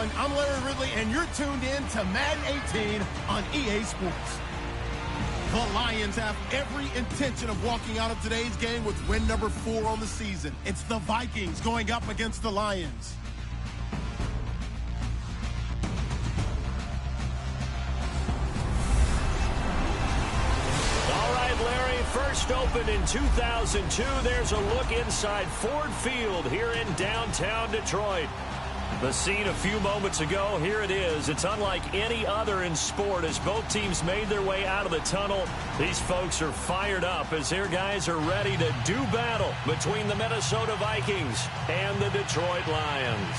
everyone. I'm Larry Ridley, and you're tuned in to Madden 18 on EA Sports. The Lions have every intention of walking out of today's game with win number 4 on the season. It's the Vikings going up against the Lions. All right, Larry, first opened in 2002. There's a look inside Ford Field here in downtown Detroit. The scene a few moments ago, here it is. It's unlike any other in sport as both teams made their way out of the tunnel. These folks are fired up as their guys are ready to do battle between the Minnesota Vikings and the Detroit Lions.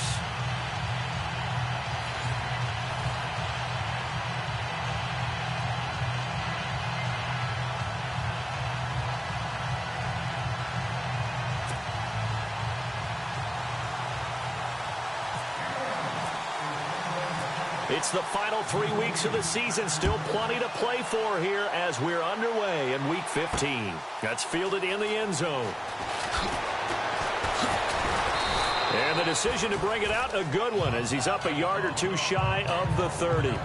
It's the final 3 weeks of the season. Still plenty to play for here as we're underway in Week 15. That's fielded in the end zone. And the decision to bring it out, a good one, as he's up a yard or two shy of the 30.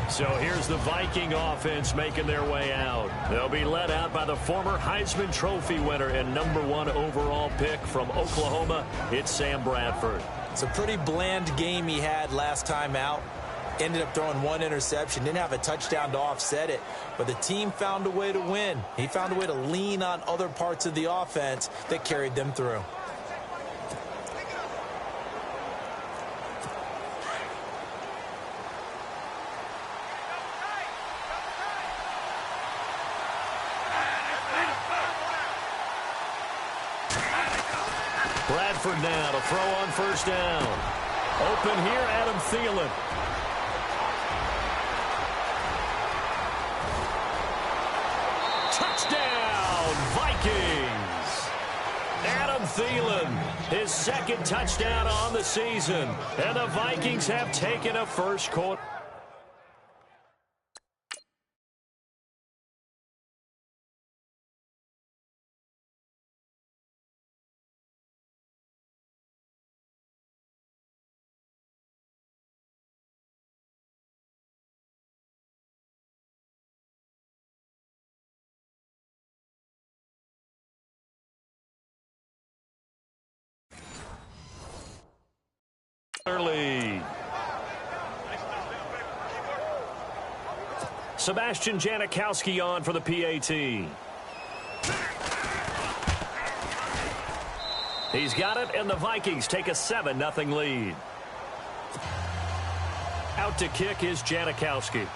So here's the Viking offense making their way out. They'll be led out by the former Heisman Trophy winner and #1 overall pick from Oklahoma. It's Sam Bradford. It's a pretty bland game he had last time out. Ended up throwing 1 interception. Didn't have a touchdown to offset it. But the team found a way to win. He found a way to lean on other parts of the offense that carried them through. Bradford now to throw on first down. Open here, Adam Thielen. Touchdown, Vikings! Adam Thielen, his second touchdown on the season. And the Vikings have taken a first quarter. Lead. Sebastian Janikowski on for the PAT. He's got it, and the Vikings take a 7-0 lead. Out to kick is Janikowski.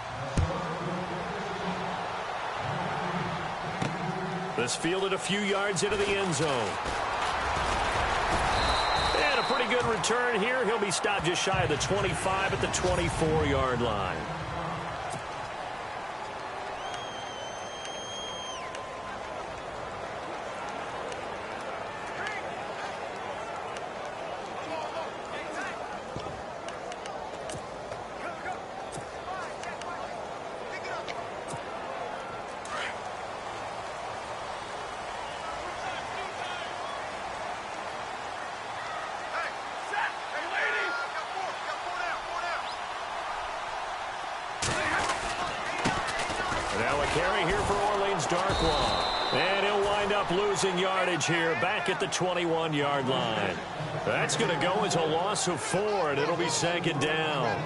This fielded a few yards into the end zone. And a pretty good return here. He'll be stopped just shy of the 25 at the 24-yard line. Now a carry here for Orleans Darkwa. And he'll wind up losing yardage here back at the 21-yard line. That's going to go as a loss of 4, and it'll be second down.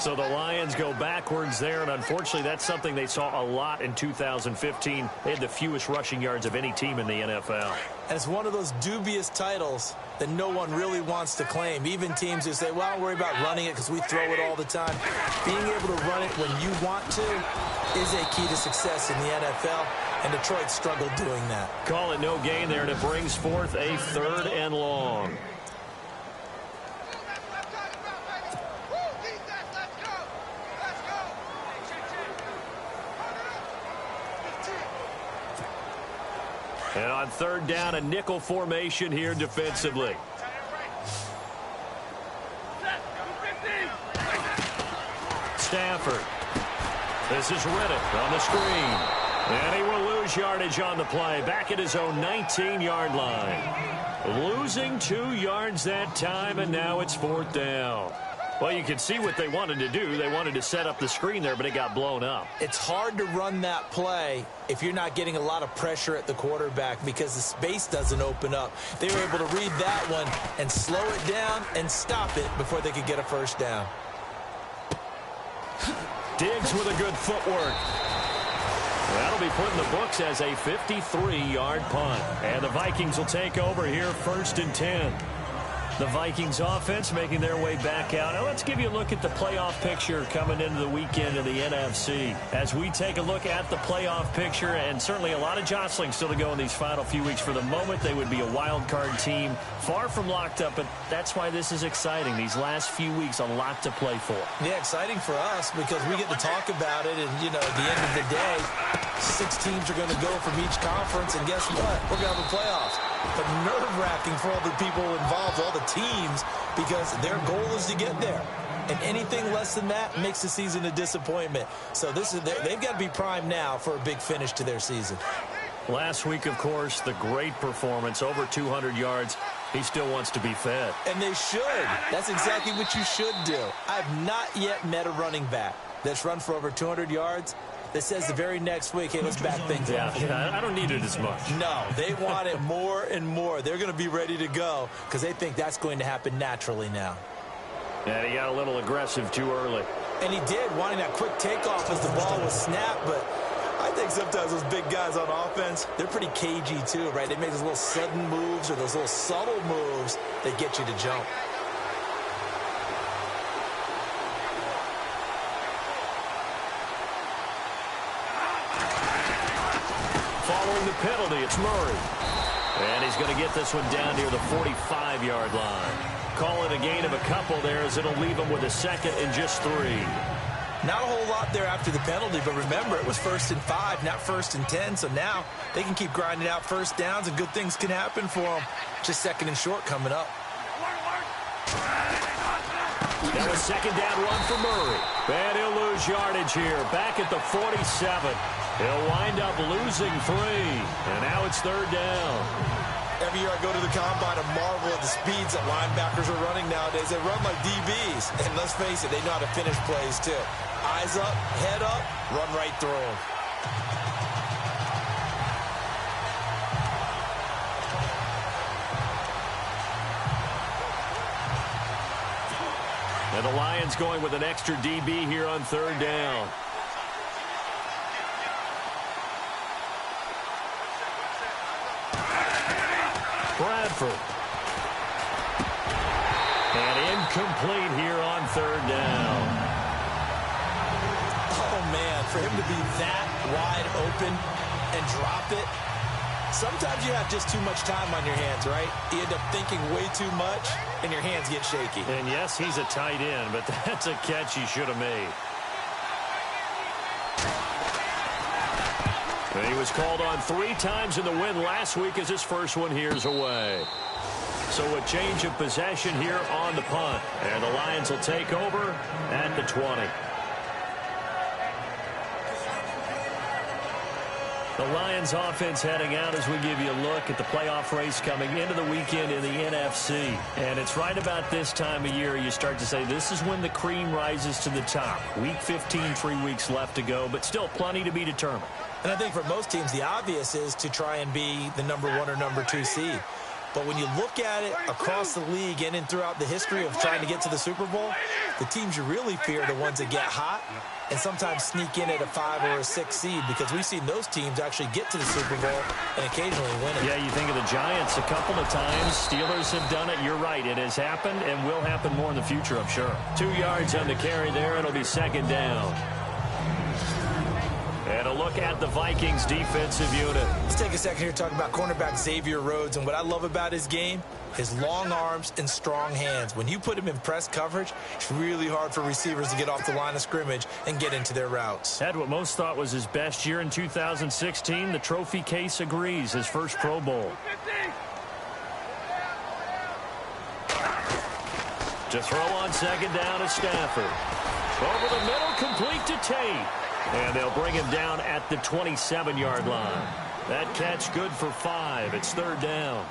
So the Lions go backwards there, and unfortunately that's something they saw a lot in 2015. They had the fewest rushing yards of any team in the NFL. And it's one of those dubious titles that no one really wants to claim. Even teams who say, well, don't worry about running it because we throw it all the time. Being able to run it when you want to is a key to success in the NFL, and Detroit struggled doing that. Call it no gain there, and it brings forth a 3rd and long. And on 3rd down, a nickel formation here defensively. Stafford. This is Riddick on the screen. And he will lose yardage on the play, back at his own 19-yard line. Losing 2 yards that time, and now it's 4th down. Well, you can see what they wanted to do. They wanted to set up the screen there, but it got blown up. It's hard to run that play if you're not getting a lot of pressure at the quarterback because the space doesn't open up. They were able to read that one and slow it down and stop it before they could get a first down. Diggs with a good footwork. That'll be put in the books as a 53-yard punt. And the Vikings will take over here, 1st and 10. The Vikings offense making their way back out. Now let's give you a look at the playoff picture coming into the weekend in the NFC. As we take a look at the playoff picture, and certainly a lot of jostling still to go in these final few weeks. For the moment, they would be a wild card team, far from locked up, but that's why this is exciting. These last few weeks, a lot to play for. Yeah, exciting for us because we get to talk about it, and, you know, at the end of the day, 6 teams are going to go from each conference, and guess what? We're going to have the playoffs. But nerve-wracking for all the people involved, all the teams, because their goal is to get there. And anything less than that makes the season a disappointment. So they've got to be primed now for a big finish to their season. Last week, of course, the great performance, over 200 yards. He still wants to be fed. And they should. That's exactly what you should do. I've not yet met a running back that's run for over 200 yards that says the very next week, hey, let's back things up. Yeah, I don't need it as much. No, they want it more and more. They're going to be ready to go because they think that's going to happen naturally now. And he got a little aggressive too early. And he did, wanting that quick takeoff as the ball was snapped, but I think sometimes those big guys on offense, they're pretty cagey too, right? They make those little sudden moves or those little subtle moves that get you to jump. Following the penalty, it's Murray. And he's going to get this one down near the 45-yard line. Call it a gain of a couple there as it'll leave him with a 2nd and just 3. Not a whole lot there after the penalty, but remember, it was 1st and 5, not 1st and 10, so now they can keep grinding out first downs and good things can happen for them. Just 2nd and short coming up. Now a 2nd down run for Murray. And he'll lose yardage here, back at the 47. He'll wind up losing 3, and now it's 3rd down. Every year I go to the combine and marvel at the speeds that linebackers are running nowadays. They run like DBs, and let's face it, they know how to finish plays too. Eyes up, head up, run right through them. And the Lions going with an extra DB here on 3rd down. Bradford. And incomplete here on 3rd down. Oh, man, for him to be that wide open and drop it, sometimes you have just too much time on your hands, right? You end up thinking way too much, and your hands get shaky. And, yes, he's a tight end, but that's a catch he should have made. And he was called on 3 times in the win last week as his first one here's away. So a change of possession here on the punt. And the Lions will take over at the 20. The Lions offense heading out as we give you a look at the playoff race coming into the weekend in the NFC. And it's right about this time of year you start to say this is when the cream rises to the top. Week 15, 3 weeks left to go, but still plenty to be determined. And I think for most teams, the obvious is to try and be the number 1 or number 2 seed. But when you look at it across the league and in throughout the history of trying to get to the Super Bowl, the teams you really fear are the ones that get hot and sometimes sneak in at a 5 or a 6 seed because we've seen those teams actually get to the Super Bowl and occasionally win it. Yeah, you think of the Giants a couple of times. Steelers have done it. You're right. It has happened and will happen more in the future, I'm sure. 2 yards on the carry there. It'll be 2nd down. And a look at the Vikings defensive unit. Let's take a second here to talk about cornerback Xavier Rhodes. And what I love about his game, his long arms and strong hands. When you put him in press coverage, it's really hard for receivers to get off the line of scrimmage and get into their routes. Had what most thought was his best year in 2016. The trophy case agrees. His first Pro Bowl. To throw on 2nd down is Stafford. Over the middle, complete to Tate. And they'll bring him down at the 27-yard line. That catch good for 5. It's third down.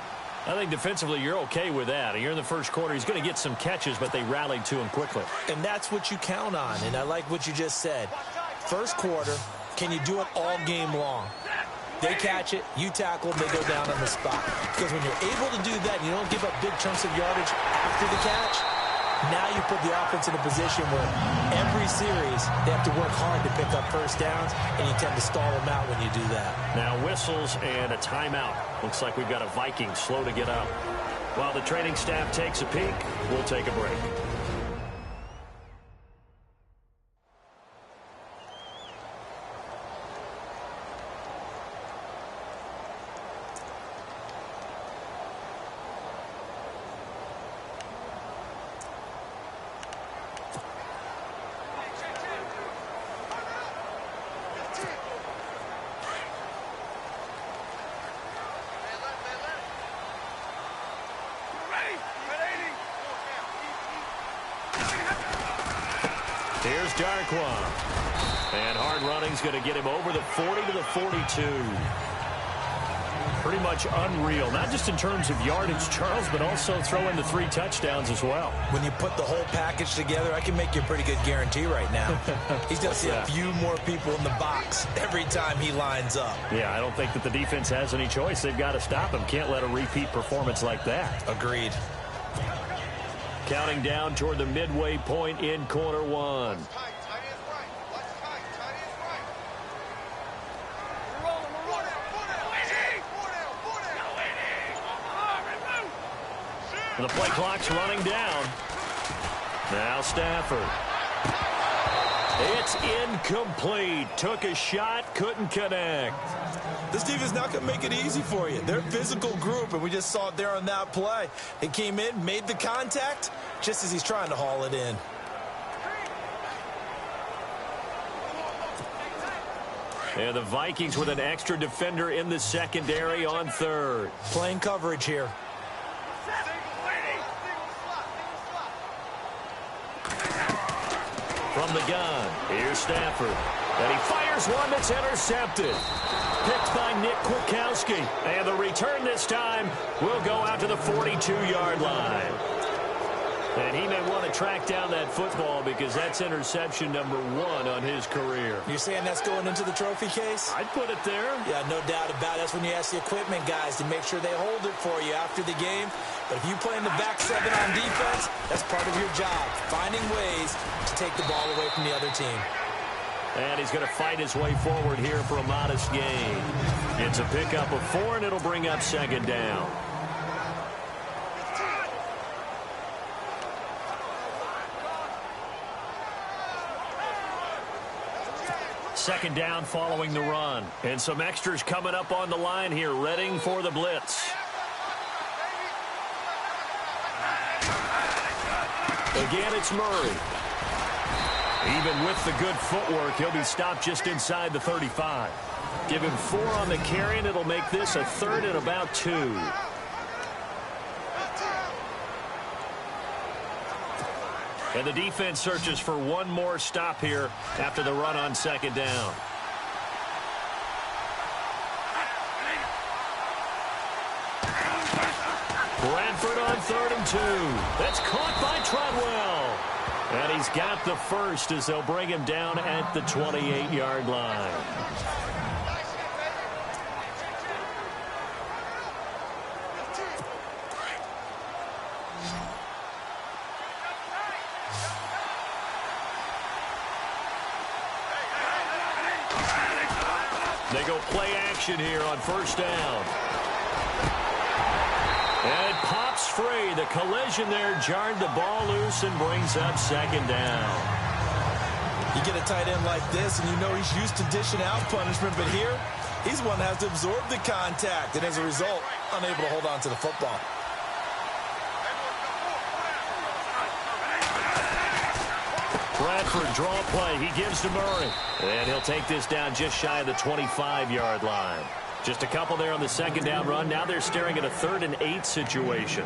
I think defensively you're okay with that. You're in the first quarter. He's going to get some catches, but they rallied to him quickly. And that's what you count on, and I like what you just said. First quarter, can you do it all game long? They catch it, you tackle, they go down on the spot. Because when you're able to do that and you don't give up big chunks of yardage after the catch, now you put the offense in a position where every series they have to work hard to pick up first downs, and you tend to stall them out when you do that. Now whistles and a timeout. Looks like we've got a Vikings slow to get up. While the training staff takes a peek, we'll take a break. Here's Darquan. And hard running's going to get him over the 40 to the 42. Pretty much unreal, not just in terms of yardage, Charles, but also throw in the 3 touchdowns as well. When you put the whole package together, I can make you a pretty good guarantee right now. He's going to see a few more people in the box every time he lines up. Yeah, I don't think that the defense has any choice. They've got to stop him. Can't let a repeat performance like that. Agreed. Counting down toward the midway point in quarter 1. The play clock's running down. Now Stafford. It's incomplete. Took a shot, couldn't connect. This team is not going to make it easy for you. They're a physical group, and we just saw it there on that play. They came in, made the contact, just as he's trying to haul it in. And the Vikings with an extra defender in the secondary on third. Playing coverage here. From the gun, here's Stafford. And he fires one that's intercepted. Picked by Nick Kwiatkowski. And the return this time will go out to the 42-yard line. And he may want to track down that football because that's interception number 1 on his career. You're saying that's going into the trophy case? I'd put it there. Yeah, no doubt about it. That's when you ask the equipment guys to make sure they hold it for you after the game. But if you play in the back 7 on defense, that's part of your job, finding ways to take the ball away from the other team. And he's going to fight his way forward here for a modest gain. It's a pickup of 4, and it'll bring up second down. Second down following the run. And some extras coming up on the line here, readying for the blitz. Again, it's Murray. Even with the good footwork, he'll be stopped just inside the 35. Give him 4 on the carry, and it'll make this a 3rd and about 2. And the defense searches for one more stop here after the run on second down. Bradford on 3rd and 2. That's caught by Treadwell. And he's got the first as they'll bring him down at the 28-yard line. They go play action here on first down. And it pops free. The collision there jarred the ball loose and brings up second down. You get a tight end like this, and you know he's used to dishing out punishment, but here, he's one that has to absorb the contact, and as a result, unable to hold on to the football. Bradford draw play. He gives to Murray. And he'll take this down just shy of the 25-yard line. Just a couple there on the second down run. Now they're staring at a 3rd and 8 situation.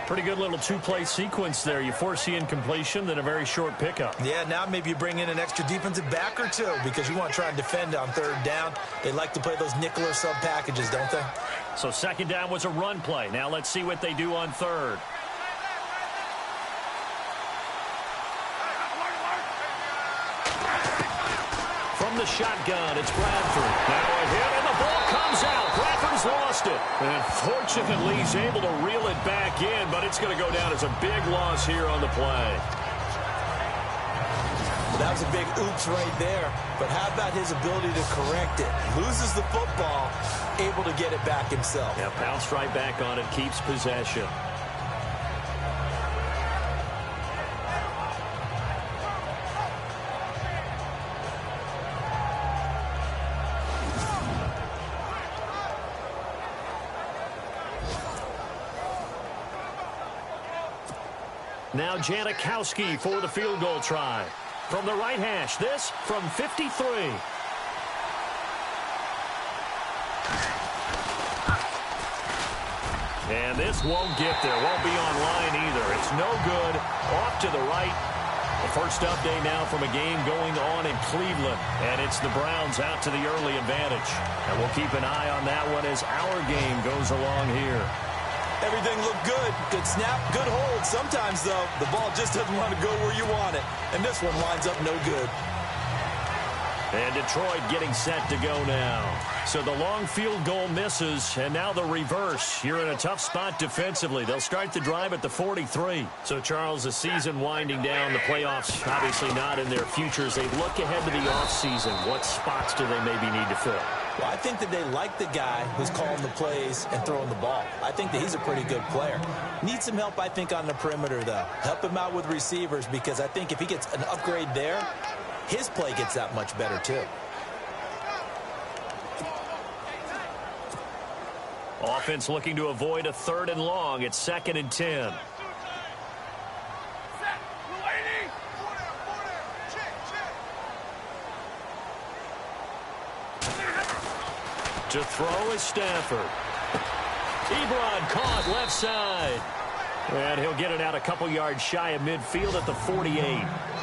Pretty good little two-play sequence there. You force the incompletion, then a very short pickup. Yeah, now maybe you bring in an extra defensive back or two because you want to try and defend on third down. They like to play those nickel or sub packages, don't they? So second down was a run play. Now let's see what they do on third. From the shotgun, it's Bradford. Now a hit, and the ball comes out. Bradford's lost it. And fortunately, he's able to reel it back in, but it's going to go down as a big loss here on the play. That was a big oops right there. But how about his ability to correct it? Loses the football, able to get it back himself. Yeah, bounced right back on it, keeps possession. Now Janikowski for the field goal try. From the right hash, this from 53. And this won't get there, won't be online either. It's no good, off to the right. The first update now from a game going on in Cleveland. And it's the Browns out to the early advantage. And we'll keep an eye on that one as our game goes along here. Everything looked good. Good snap, good hold. Sometimes, though, the ball just doesn't want to go where you want it. And this one winds up no good. And Detroit getting set to go now. So the long field goal misses, and now the reverse. You're in a tough spot defensively. They'll start the drive at the 43. So, Charles, the season winding down, the playoffs obviously not in their futures. They look ahead to the offseason. What spots do they maybe need to fill? Well, I think that they like the guy who's calling the plays and throwing the ball. I think that he's a pretty good player. Needs some help, I think, on the perimeter, though. Help him out with receivers because I think if he gets an upgrade there, his play gets that much better, too. Offense looking to avoid a 3rd and long. It's 2nd and 10. To throw is Stafford. Ebron caught left side. And he'll get it out a couple yards shy of midfield at the 48.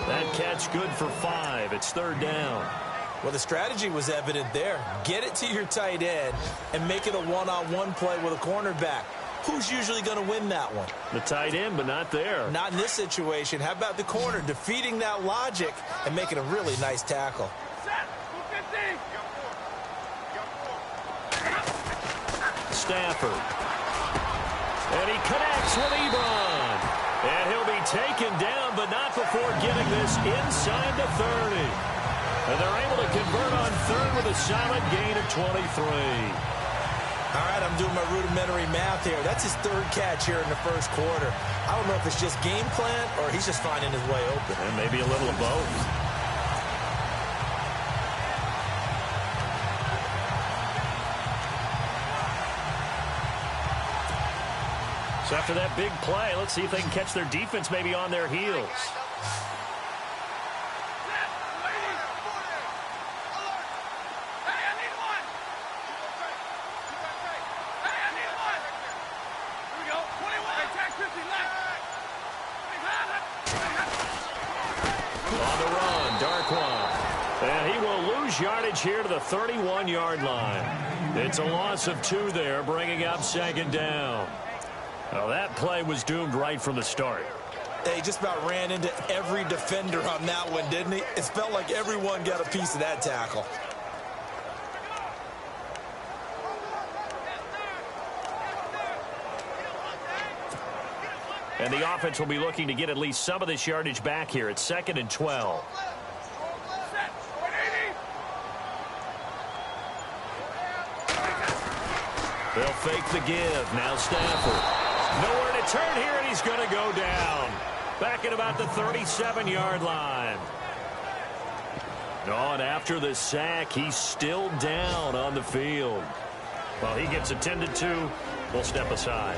That catch good for 5. It's 3rd down. Well, the strategy was evident there. Get it to your tight end and make it a one-on-one play with a cornerback. Who's usually going to win that one? The tight end, but not there. Not in this situation. How about the corner defeating that logic and making a really nice tackle? Stafford. And he connects with Ebron. And he'll be taken down, but not before getting this inside the 30. And they're able to convert on 3rd with a solid gain of 23. All right, I'm doing my rudimentary math here. That's his 3rd catch here in the 1st quarter. I don't know if it's just game plan or he's just finding his way open. And maybe a little of both. So after that big play, let's see if they can catch their defense maybe on their heels. On the run, Darkwan. And he will lose yardage here to the 31-yard line. It's a loss of 2 there, bringing up 2nd down. Well, that play was doomed right from the start. He just about ran into every defender on that one, didn't he? It felt like everyone got a piece of that tackle. And the offense will be looking to get at least some of this yardage back here. It's 2nd and 12. They'll fake the give. Now Stafford. Nowhere to turn here, and he's going to go down. Back at about the 37-yard line. And after the sack, he's still down on the field. Well, he gets attended to. We'll step aside.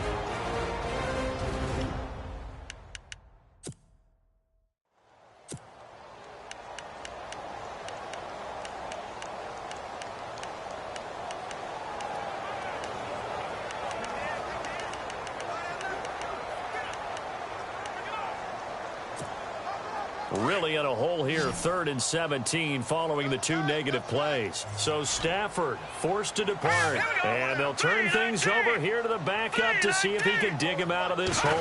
Really in a hole here, 3rd and 17 following the 2 negative plays. So Stafford forced to depart, and they'll turn things over here to the backup to see if he can dig him out of this hole.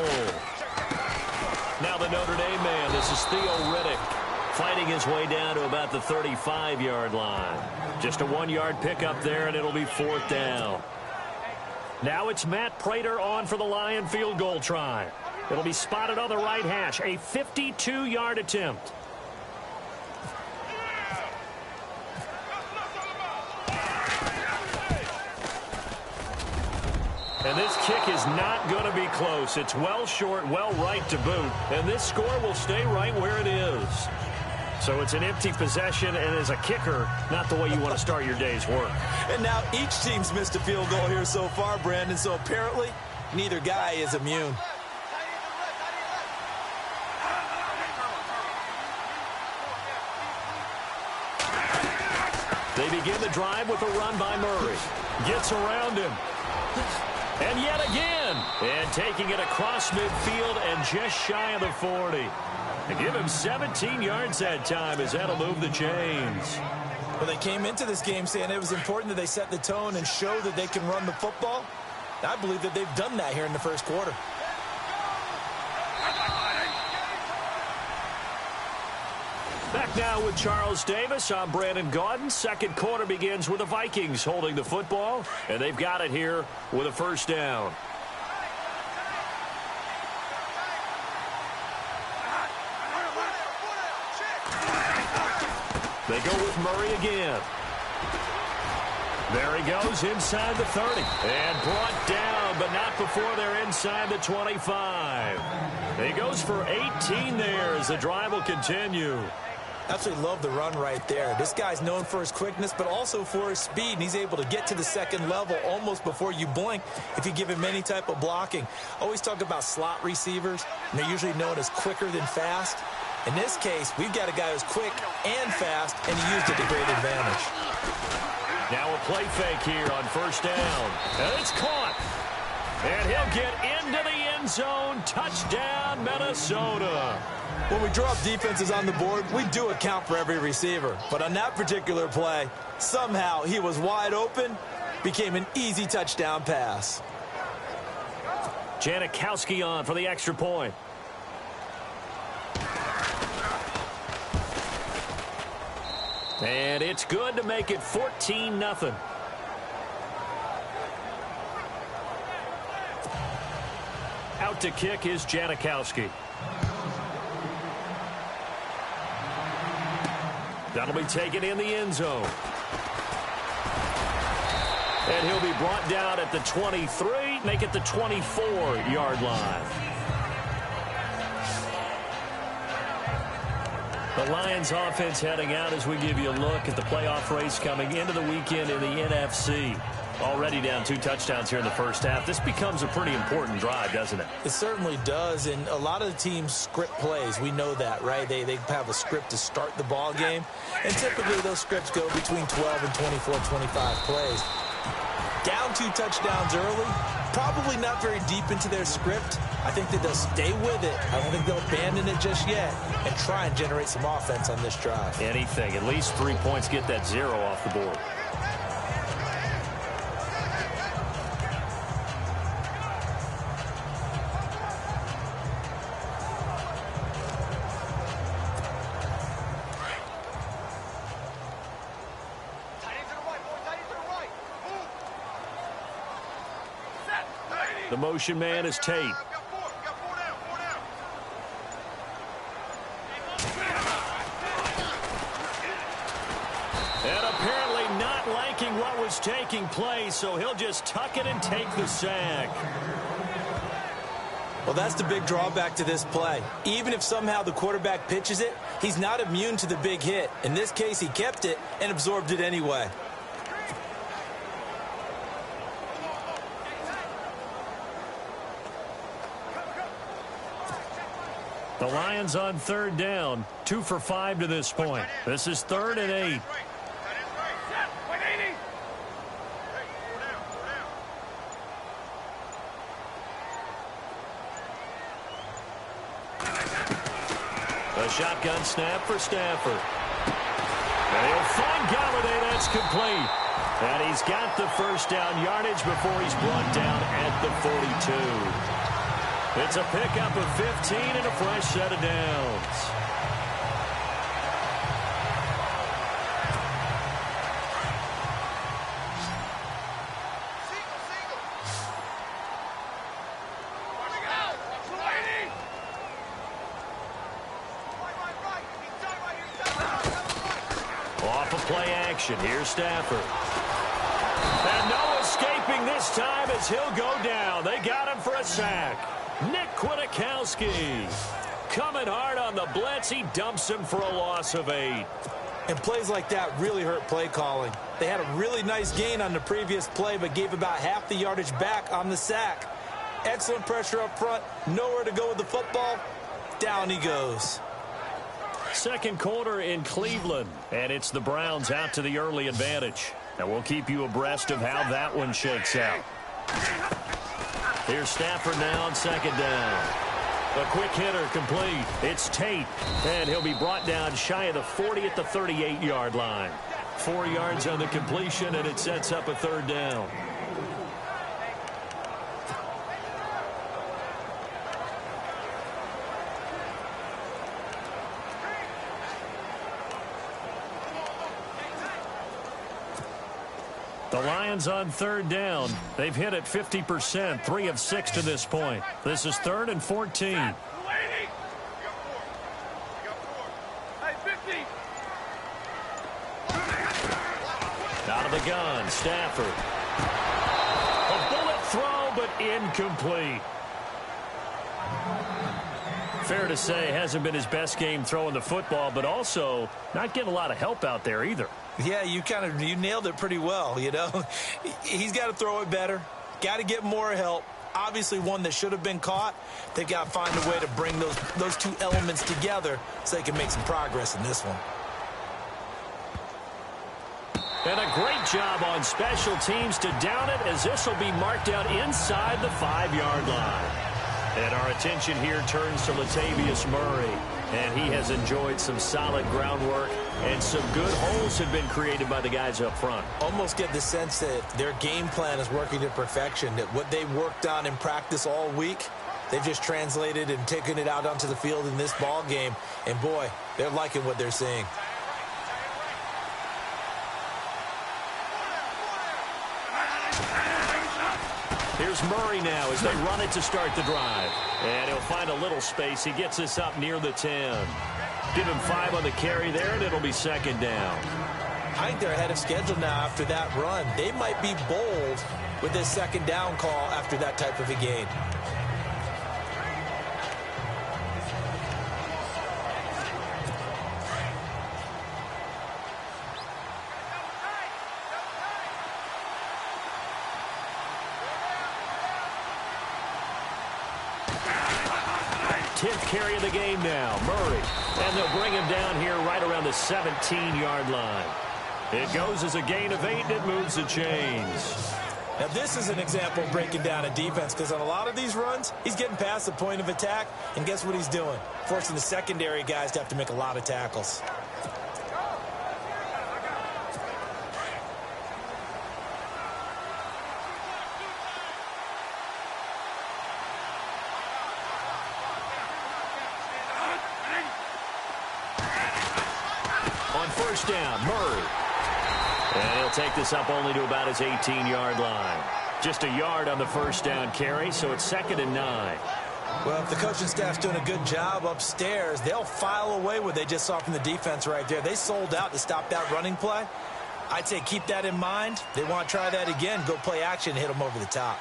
Now the Notre Dame man, this is Theo Riddick, fighting his way down to about the 35-yard line. Just a 1-yard pickup there, and it'll be 4th down. Now it's Matt Prater on for the Lion field goal try. It'll be spotted on the right hash, a 52-yard attempt. And this kick is not going to be close. It's well short, well right to boot. And this score will stay right where it is. So it's an empty possession, and as a kicker, not the way you want to start your day's work. And now each team's missed a field goal here so far, Brandon. So apparently, neither guy is immune. They begin the drive with a run by Murray. Gets around him. And yet again. And taking it across midfield and just shy of the 40. And give him 17 yards that time as that'll move the chains. Well, they came into this game saying it was important that they set the tone and show that they can run the football. I believe that they've done that here in the first quarter. Back now with Charles Davis. I'm Brandon Gaudin. Second quarter begins with the Vikings holding the football, and they've got it here with a 1st down. They go with Murray again. There he goes inside the 30. And brought down, but not before they're inside the 25. He goes for 18 there as the drive will continue. Absolutely love the run right there. This guy's known for his quickness, but also for his speed, and he's able to get to the second level almost before you blink if you give him any type of blocking. Always talk about slot receivers, and they're usually known as quicker than fast. In this case, we've got a guy who's quick and fast, and he used it to great advantage. Now a play fake here on 1st down. And it's caught. And he'll get into the end zone. Touchdown, Minnesota. When we draw up defenses on the board, we do account for every receiver. But on that particular play, somehow he was wide open, became an easy touchdown pass. Janikowski on for the extra point. And it's good to make it 14-0. Out to kick is Janikowski. That'll be taken in the end zone. And he'll be brought down at the 23, make it the 24-yard line. The Lions offense heading out as we give you a look at the playoff race coming into the weekend in the NFC. Already down 2 touchdowns here in the first half. This becomes a pretty important drive, doesn't it? It certainly does, and a lot of the teams script plays. We know that, right? They have a script to start the ball game, and typically those scripts go between 12 and 24, 25 plays. Down 2 touchdowns early, probably not very deep into their script. I think that they'll stay with it. I don't think they'll abandon it just yet and try and generate some offense on this drive. Anything. At least 3 points, get that 0 off the board. The motion man is Tate. And apparently not liking what was taking place, so he'll just tuck it and take the sack. Well, that's the big drawback to this play. Even if somehow the quarterback pitches it, he's not immune to the big hit. In this case, he kept it and absorbed it anyway. The Lions on 3rd down, 2 for 5 to this point. This is 3rd and 8. A shotgun snap for Stafford. And he'll find Galladay. That's complete. And he's got the first down yardage before he's brought down at the 42. It's a pickup of 15 and a fresh set of downs. Off of play action. Here's Stafford. And no escaping this time as he'll go down. They got him for a sack. Nick Kwiatkowski coming hard on the blitz. He dumps him for a loss of 8. And plays like that really hurt play calling. They had a really nice gain on the previous play, but gave about half the yardage back on the sack. Excellent pressure up front. Nowhere to go with the football. Down he goes. Second quarter in Cleveland, and it's the Browns out to the early advantage. And we'll keep you abreast of how that one shakes out. Here's Stafford now on second down. A quick hitter complete. It's Tate, and he'll be brought down shy of the 40 at the 38-yard line. 4 yards on the completion, and it sets up a third down. The Lions on third down. They've hit it 50%, 3 of 6 to this point. This is 3rd and 14. Out of the gun, Stafford. A bullet throw, but incomplete. Fair to say, hasn't been his best game throwing the football, but also not getting a lot of help out there either. Yeah, you nailed it pretty well, you know. He's got to throw it better. Got to get more help. Obviously one that should have been caught. They've got to find a way to bring those two elements together so they can make some progress in this one. And a great job on special teams to down it, as this will be marked out inside the 5-yard line. And our attention here turns to Latavius Murray. And he has enjoyed some solid groundwork, and some good holes have been created by the guys up front. Almost get the sense that their game plan is working to perfection, that what they worked on in practice all week, they've just translated and taken it out onto the field in this ball game. And boy, they're liking what they're seeing. Here's Murray now as they run it to start the drive. And he'll find a little space. He gets this up near the 10. Give him 5 on the carry there, and it'll be second down. I think they're ahead of schedule now after that run. They might be bold with this second down call after that type of a gain. Carry of the game now, Murray. And they'll bring him down here right around the 17-yard line. It goes as a gain of 8, and it moves the chains. Now this is an example of breaking down a defense, because on a lot of these runs, he's getting past the point of attack, and guess what he's doing? Forcing the secondary guys to have to make a lot of tackles. First down, Murray. And he'll take this up only to about his 18-yard line. Just a yard on the first down carry, so it's 2nd and 9. Well, if the coaching staff's doing a good job upstairs, they'll file away what they just saw from the defense right there. They sold out to stop that running play. I'd say keep that in mind. They want to try that again, go play action, hit them over the top.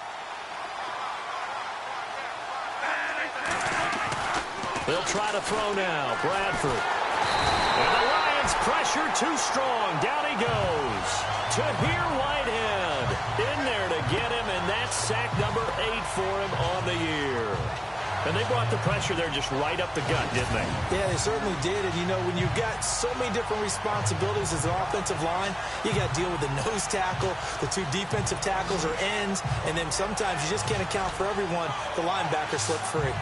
They'll try to throw now. Bradford. And the Lions pressure too strong. Down he goes. Tahir Whitehead in there to get him, and that's sack number 8 for him on the year. And they brought the pressure there just right up the gut, didn't they? Yeah, they certainly did. And, you know, when you've got so many different responsibilities as an offensive line, you got to deal with the nose tackle, the 2 defensive tackles or ends, and then sometimes you just can't account for everyone. The linebacker slipped free.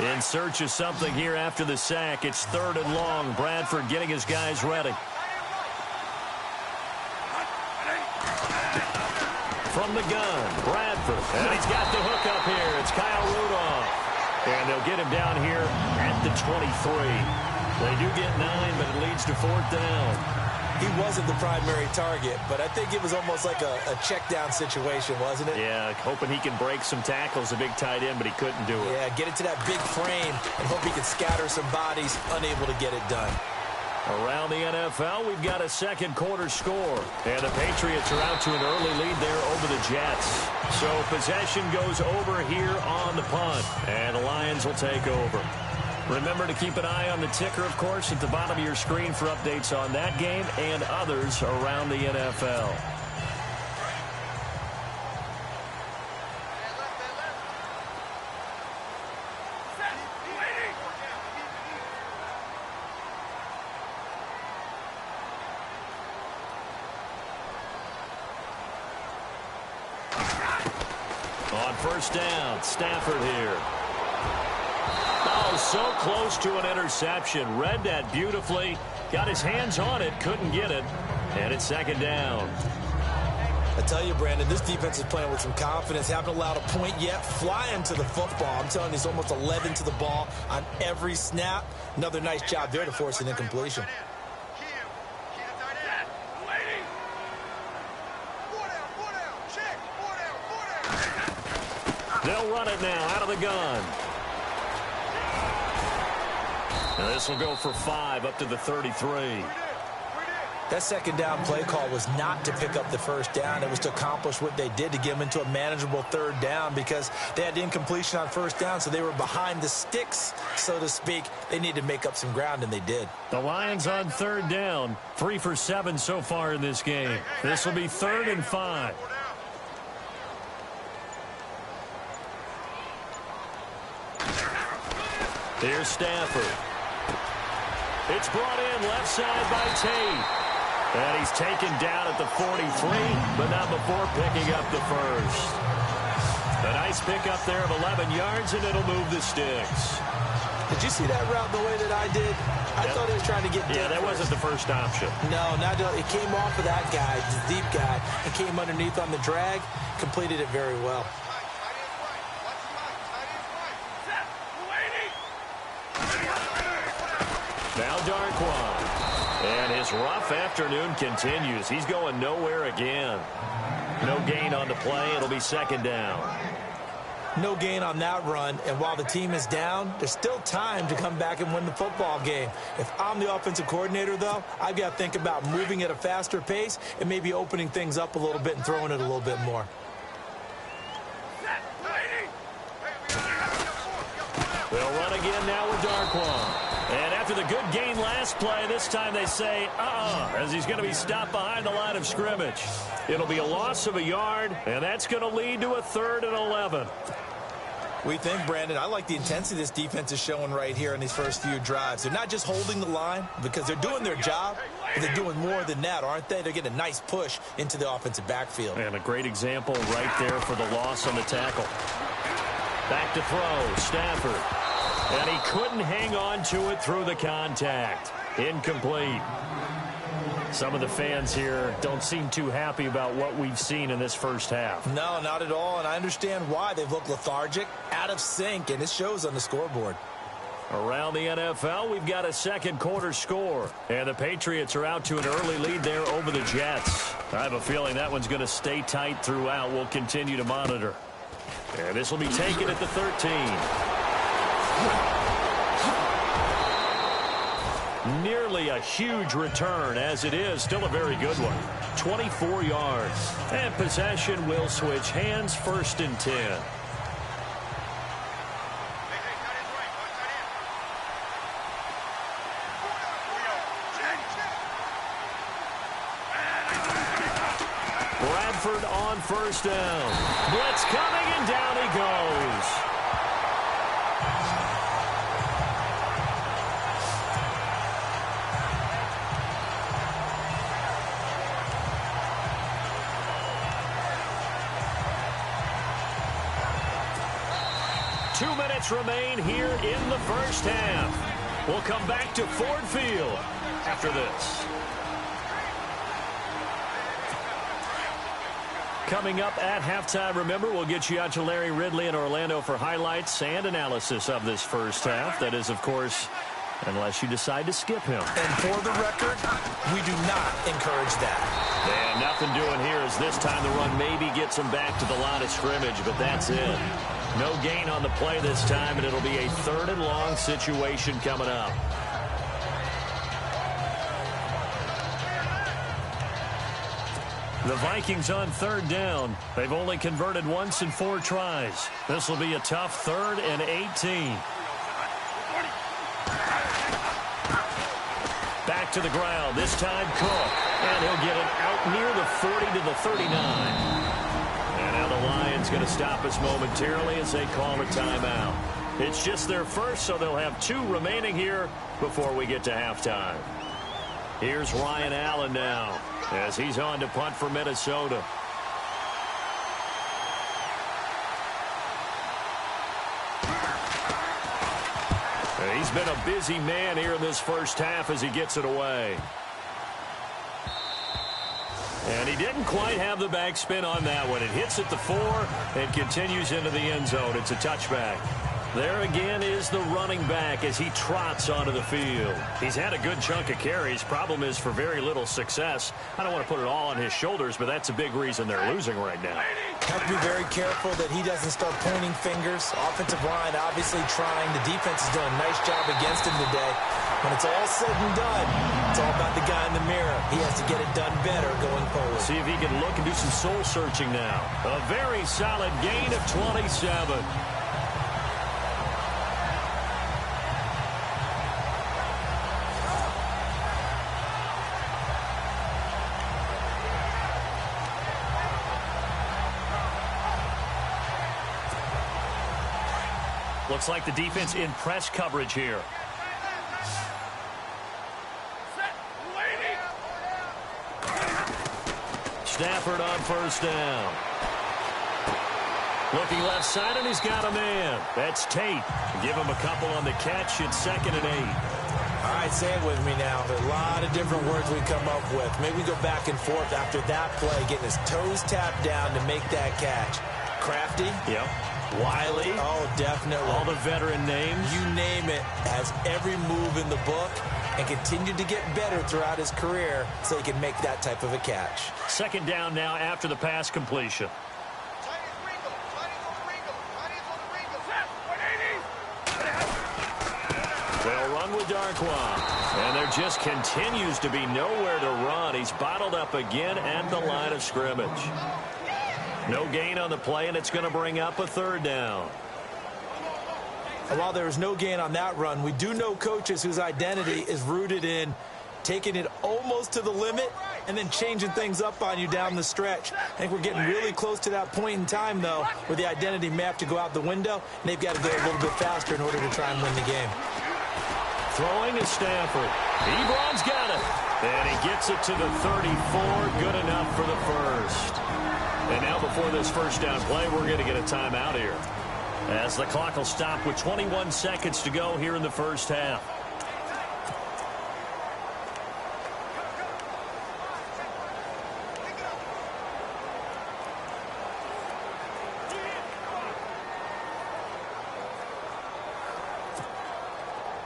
In search of something here after the sack. It's 3rd and long. Bradford getting his guys ready. From the gun, Bradford. And he's got the hook up here. It's Kyle Rudolph. And they'll get him down here at the 23. They do get 9, but it leads to 4th down. He wasn't the primary target, but I think it was almost like a check down situation, wasn't it? Yeah, hoping he can break some tackles, a big tight end, but he couldn't do it. Yeah, get it to that big frame and hope he can scatter some bodies, unable to get it done. Around the NFL, we've got a second quarter score. And the Patriots are out to an early lead there over the Jets. So possession goes over here on the punt. And the Lions will take over. Remember to keep an eye on the ticker, of course, at the bottom of your screen for updates on that game and others around the NFL. On first down, Stafford here. Oh, so close to an interception. Read that beautifully. Got his hands on it, couldn't get it. And it's 2nd down. I tell you, Brandon, this defense is playing with some confidence. Haven't allowed a point yet. Flying to the football. I'm telling you, he's almost 11 to the ball on every snap. Another nice job there to force an incompletion. They'll run it now out of the gun. Now this will go for 5 up to the 33. That 2nd down play call was not to pick up the 1st down. It was to accomplish what they did, to get them into a manageable 3rd down, because they had incompletion on 1st down, so they were behind the sticks, so to speak. They needed to make up some ground, and they did. The Lions on 3rd down. 3 for 7 so far in this game. This will be 3rd and 5. Here's Stafford. It's brought in left side by Tate. And he's taken down at the 43, but not before picking up the first. A nice pickup there of 11 yards, and it'll move the sticks. Did you see that route the way that I did? I thought he was trying to get deep. Yeah, that wasn't the first option. No, not it came off of that guy, the deep guy, and came underneath on the drag, completed it very well. Now Darquan. And his rough afternoon continues. He's going nowhere again. No gain on the play. It'll be 2nd down. No gain on that run, and while the team is down, there's still time to come back and win the football game. If I'm the offensive coordinator, though, I've got to think about moving at a faster pace and maybe opening things up a little bit and throwing it a little bit more. They'll run again now with Darquan. And after the good gain last play, this time they say, as he's going to be stopped behind the line of scrimmage. It'll be a loss of a yard, and that's going to lead to a 3rd and 11. We think, Brandon, I like the intensity this defense is showing right here in these first few drives. They're not just holding the line because they're doing their job, but they're doing more than that, aren't they? They're getting a nice push into the offensive backfield. And a great example right there for the loss on the tackle. Back to throw, Stafford. And he couldn't hang on to it through the contact. Incomplete. Some of the fans here don't seem too happy about what we've seen in this first half. No, not at all, and I understand why. They've looked lethargic, out of sync, and it shows on the scoreboard. Around the NFL, we've got a second quarter score. And the Patriots are out to an early lead there over the Jets. I have a feeling that one's going to stay tight throughout. We'll continue to monitor. And this will be taken at the 13. Nearly a huge return, as it is still a very good one. 24 yards. And possession will switch hands, 1st and 10. Bradford on 1st down. Blitz coming, and down he goes. 2 minutes remain here in the first half. We'll come back to Ford Field after this. Coming up at halftime, remember, we'll get you out to Larry Ridley in Orlando for highlights and analysis of this first half. That is, of course, unless you decide to skip him. And for the record, we do not encourage that. And nothing doing here as this time the run maybe gets him back to the line of scrimmage, but that's it. No gain on the play this time, and it'll be a 3rd and long situation coming up. The Vikings on 3rd down. They've only converted once in 4 tries. This will be a tough 3rd and 18. Back to the ground. This time Cook. And he'll get it out near the 40 to the 39. And now the Lions going to stop us momentarily as they call a timeout. It's just their first, so they'll have 2 remaining here before we get to halftime. Here's Ryan Allen now as he's on to punt for Minnesota. He's been a busy man here in this first half as he gets it away. And he didn't quite have the backspin on that one. It hits at the 4 and continues into the end zone. It's a touchback. There again is the running back as he trots onto the field. He's had a good chunk of carries. Problem is for very little success. I don't want to put it all on his shoulders, but that's a big reason they're losing right now. Have to be very careful that he doesn't start pointing fingers. Offensive line obviously trying. The defense is doing a nice job against him today. When it's all said and done, it's all about the guy in the mirror. He has to get it done better going forward. See if he can look and do some soul searching now. A very solid gain of 27. Looks like the defense in press coverage here. Stafford on 1st down. Looking left side, and he's got a man. That's Tate. Give him a couple on the catch. It's 2nd and 8. All right, say it with me now. There are a lot of different words we come up with. Maybe we go back and forth after that play, getting his toes tapped down to make that catch. Crafty? Yep. Wiley? Oh, definitely. All the veteran names? You name it. Has every move in the book and continued to get better throughout his career so he can make that type of a catch. 2nd down now after the pass completion. They'll run with Darkwa. And there just continues to be nowhere to run. He's bottled up again at the line of scrimmage. No gain on the play, and it's going to bring up a 3rd down. And while there was no gain on that run, we do know coaches whose identity is rooted in taking it almost to the limit and then changing things up on you down the stretch. I think we're getting really close to that point in time, though, where the identity may have to go out the window, and they've got to go a little bit faster in order to try and win the game. Throwing is Stafford. Ebron's got it. And he gets it to the 34. Good enough for the first. And now before this first down play, we're going to get a timeout here, as the clock will stop with 21 seconds to go here in the first half.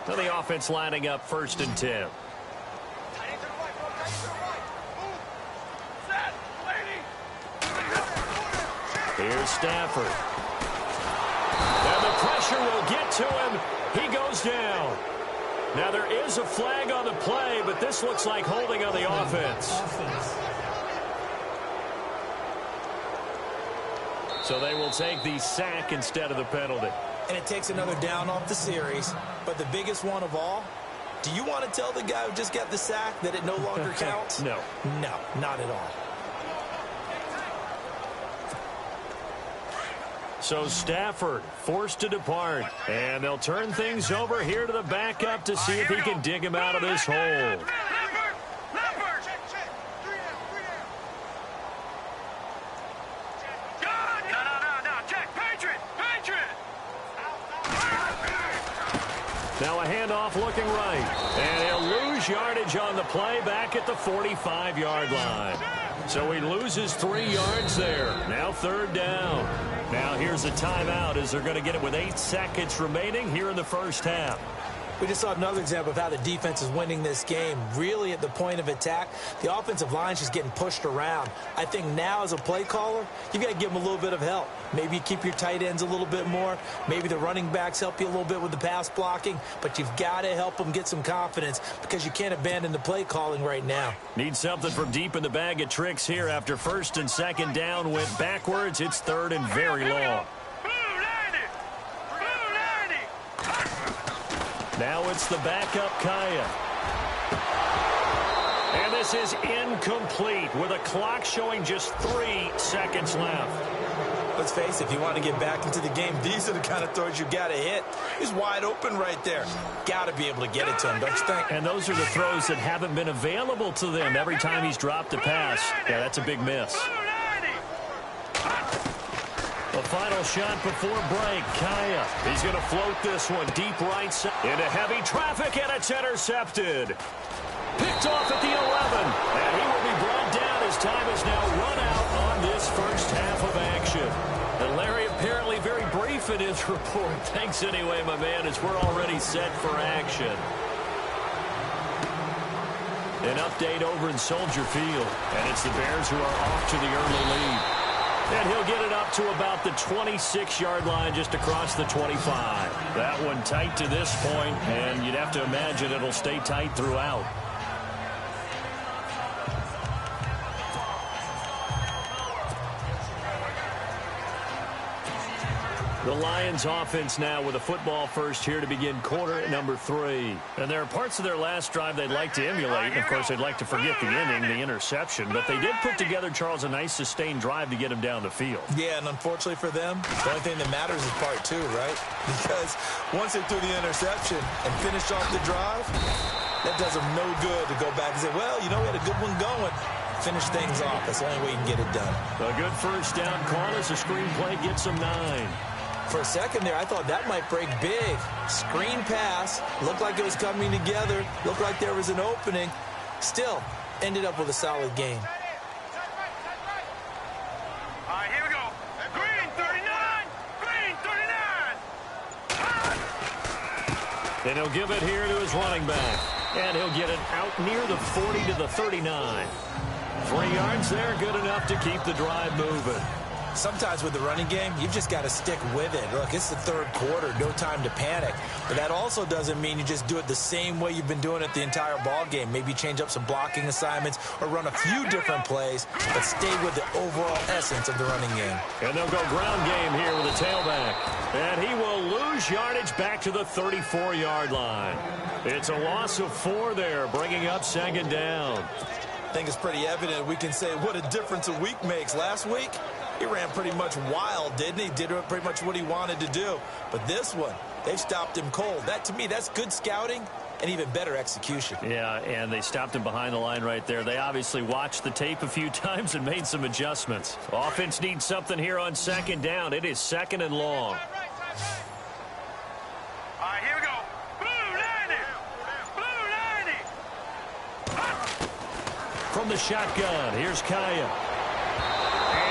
So the offense lining up 1st and 10. Here's Stafford. And the pressure will get to him. He goes down. Now there is a flag on the play, but this looks like holding on the offense. So they will take the sack instead of the penalty. And it takes another down off the series. But the biggest one of all, do you want to tell the guy who just got the sack that it no longer counts? No. No, not at all. So Stafford forced to depart. And they'll turn things over here to the backup to see if he can dig him out of this hole. Now a handoff looking right. And he'll lose yardage on the play back at the 45-yard line. So he loses 3 yards there. Now third down. Now here's a timeout as they're going to get it with 8 seconds remaining here in the first half. We just saw another example of how the defense is winning this game. Really at the point of attack, the offensive line's just getting pushed around. I think now as a play caller, you've got to give them a little bit of help. Maybe you keep your tight ends a little bit more. Maybe the running backs help you a little bit with the pass blocking. But you've got to help them get some confidence because you can't abandon the play calling right now. Need something from deep in the bag of tricks here after first and second down went backwards. It's third and very long. Now it's the backup Kaya. And this is incomplete with a clock showing just 3 seconds left. Let's face it, if you want to get back into the game, these are the kind of throws you got to hit. He's wide open right there. Got to be able to get it to him, don't you think? And those are the throws that haven't been available to them every time he's dropped a pass. Yeah, that's a big miss. The final shot before break, Kaya. He's going to float this one deep right side into heavy traffic, and it's intercepted. Picked off at the 11, and he will be brought down as time is now run out on this first half of action. And Larry apparently very brief in his report. Thanks anyway, my man, as we're already set for action. An update over in Soldier Field, and it's the Bears who are off to the early lead. And he'll get it up to about the 26-yard line just across the 25. That one tight to this point, and you'd have to imagine it'll stay tight throughout. The Lions offense now with a football first here to begin quarter number 3. And there are parts of their last drive they'd like to emulate. And, of course, they'd like to forget the ending, the interception. But they did put together, Charles, a nice sustained drive to get them down the field. Yeah, and unfortunately for them, the only thing that matters is part 2, right? Because once they threw the interception and finished off the drive, that does them no good to go back and say, well, you know, we had a good one going. Finish things off. That's the only way you can get it done. A good first down call as the screenplay gets them 9. For a second there, I thought that might break big. Screen pass. Looked like it was coming together. Looked like there was an opening. Still, ended up with a solid game. All right, here we go. Green 39. Green 39. And he'll give it here to his running back. And he'll get it out near the 40 to the 39. 3 yards there, good enough to keep the drive moving. Sometimes with the running game, you've just got to stick with it. Look, it's the third quarter, no time to panic. But that also doesn't mean you just do it the same way you've been doing it the entire ball game. Maybe change up some blocking assignments or run a few different plays, but stay with the overall essence of the running game. And they'll go ground game here with a tailback. And he will lose yardage back to the 34-yard line. It's a loss of 4 there, bringing up second down. I think it's pretty evident we can say what a difference a week makes. Last week, he ran pretty much wild, didn't he? Did pretty much what he wanted to do. But this one, they've stopped him cold. That, to me, that's good scouting and even better execution. Yeah, and they stopped him behind the line right there. They obviously watched the tape a few times and made some adjustments. Offense needs something here on second down. It is second and long. All right, here we go. Blue 90. Blue 90. From the shotgun, here's Kaya.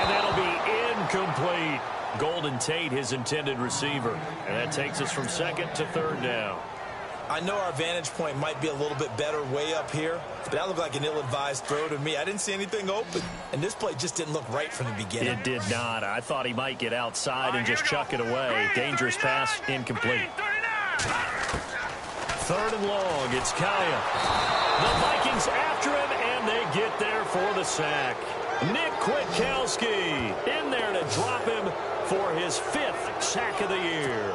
And that'll be incomplete. Golden Tate, his intended receiver. And that takes us from second to third down. I know our vantage point might be a little bit better way up here, but that looked like an ill-advised throw to me. I didn't see anything open, and this play just didn't look right from the beginning. It did not. I thought he might get outside and just chuck it away. Dangerous pass, incomplete. Third and long, it's Kaya. The Vikings after him, and they get there for the sack. Nick Kwiatkowski in there to drop him for his 5th sack of the year.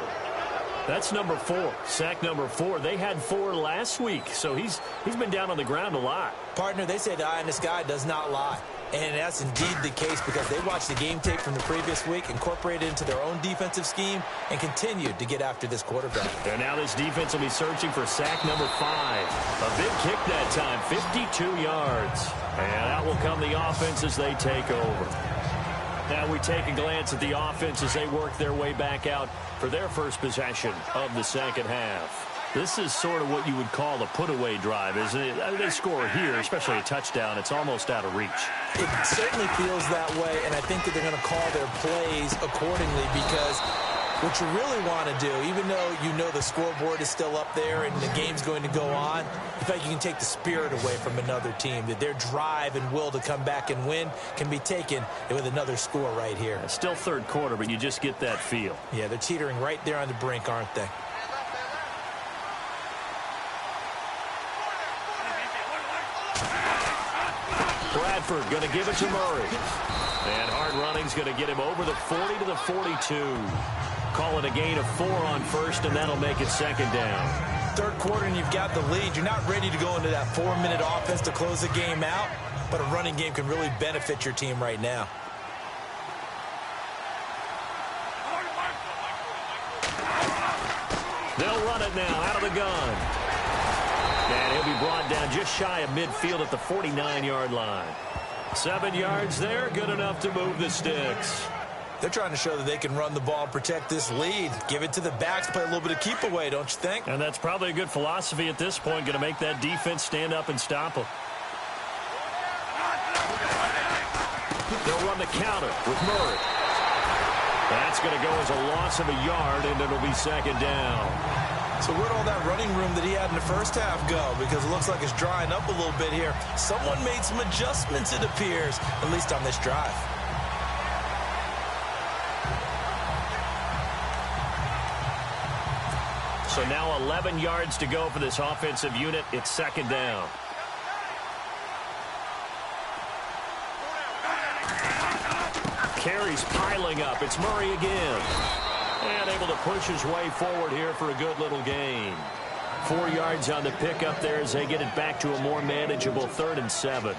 That's number 4. Sack number 4. They had 4 last week, so he's been down on the ground a lot. Partner, they say the eye in the sky does not lie. And that's indeed the case because they watched the game tape from the previous week, incorporated it into their own defensive scheme, and continued to get after this quarterback. And now this defense will be searching for sack number 5. A big kick that time, 52 yards. And out will come the offense as they take over. Now we take a glance at the offense as they work their way back out for their first possession of the second half. This is sort of what you would call a put-away drive, isn't it? I mean, they score here, especially a touchdown. It's almost out of reach. It certainly feels that way, and I think that they're going to call their plays accordingly because what you really want to do, even though you know the scoreboard is still up there and the game's going to go on, in fact, you can take the spirit away from another team, that their drive and will to come back and win can be taken with another score right here. It's still third quarter, but you just get that feel. Yeah, they're teetering right there on the brink, aren't they? Bradford going to give it to Murray. And hard running's going to get him over the 40 to the 42. Call it a gain of 4 on first, and that'll make it second down. Third quarter, and you've got the lead. You're not ready to go into that 4-minute offense to close the game out, but a running game can really benefit your team right now. They'll run it now out of the gun. And he'll be brought down just shy of midfield at the 49-yard line. 7 yards there, good enough to move the sticks. They're trying to show that they can run the ball and protect this lead. Give it to the backs, play a little bit of keep away, don't you think? And that's probably a good philosophy at this point, going to make that defense stand up and stop them. They'll run the counter with Murray. That's going to go as a loss of a yard, and it'll be second down. So where'd all that running room that he had in the first half go? Because it looks like it's drying up a little bit here. Someone made some adjustments, it appears, at least on this drive. So now 11 yards to go for this offensive unit. It's second down. Carries piling up. It's Murray again. And able to push his way forward here for a good little gain. 4 yards on the pickup there as they get it back to a more manageable 3rd and 7.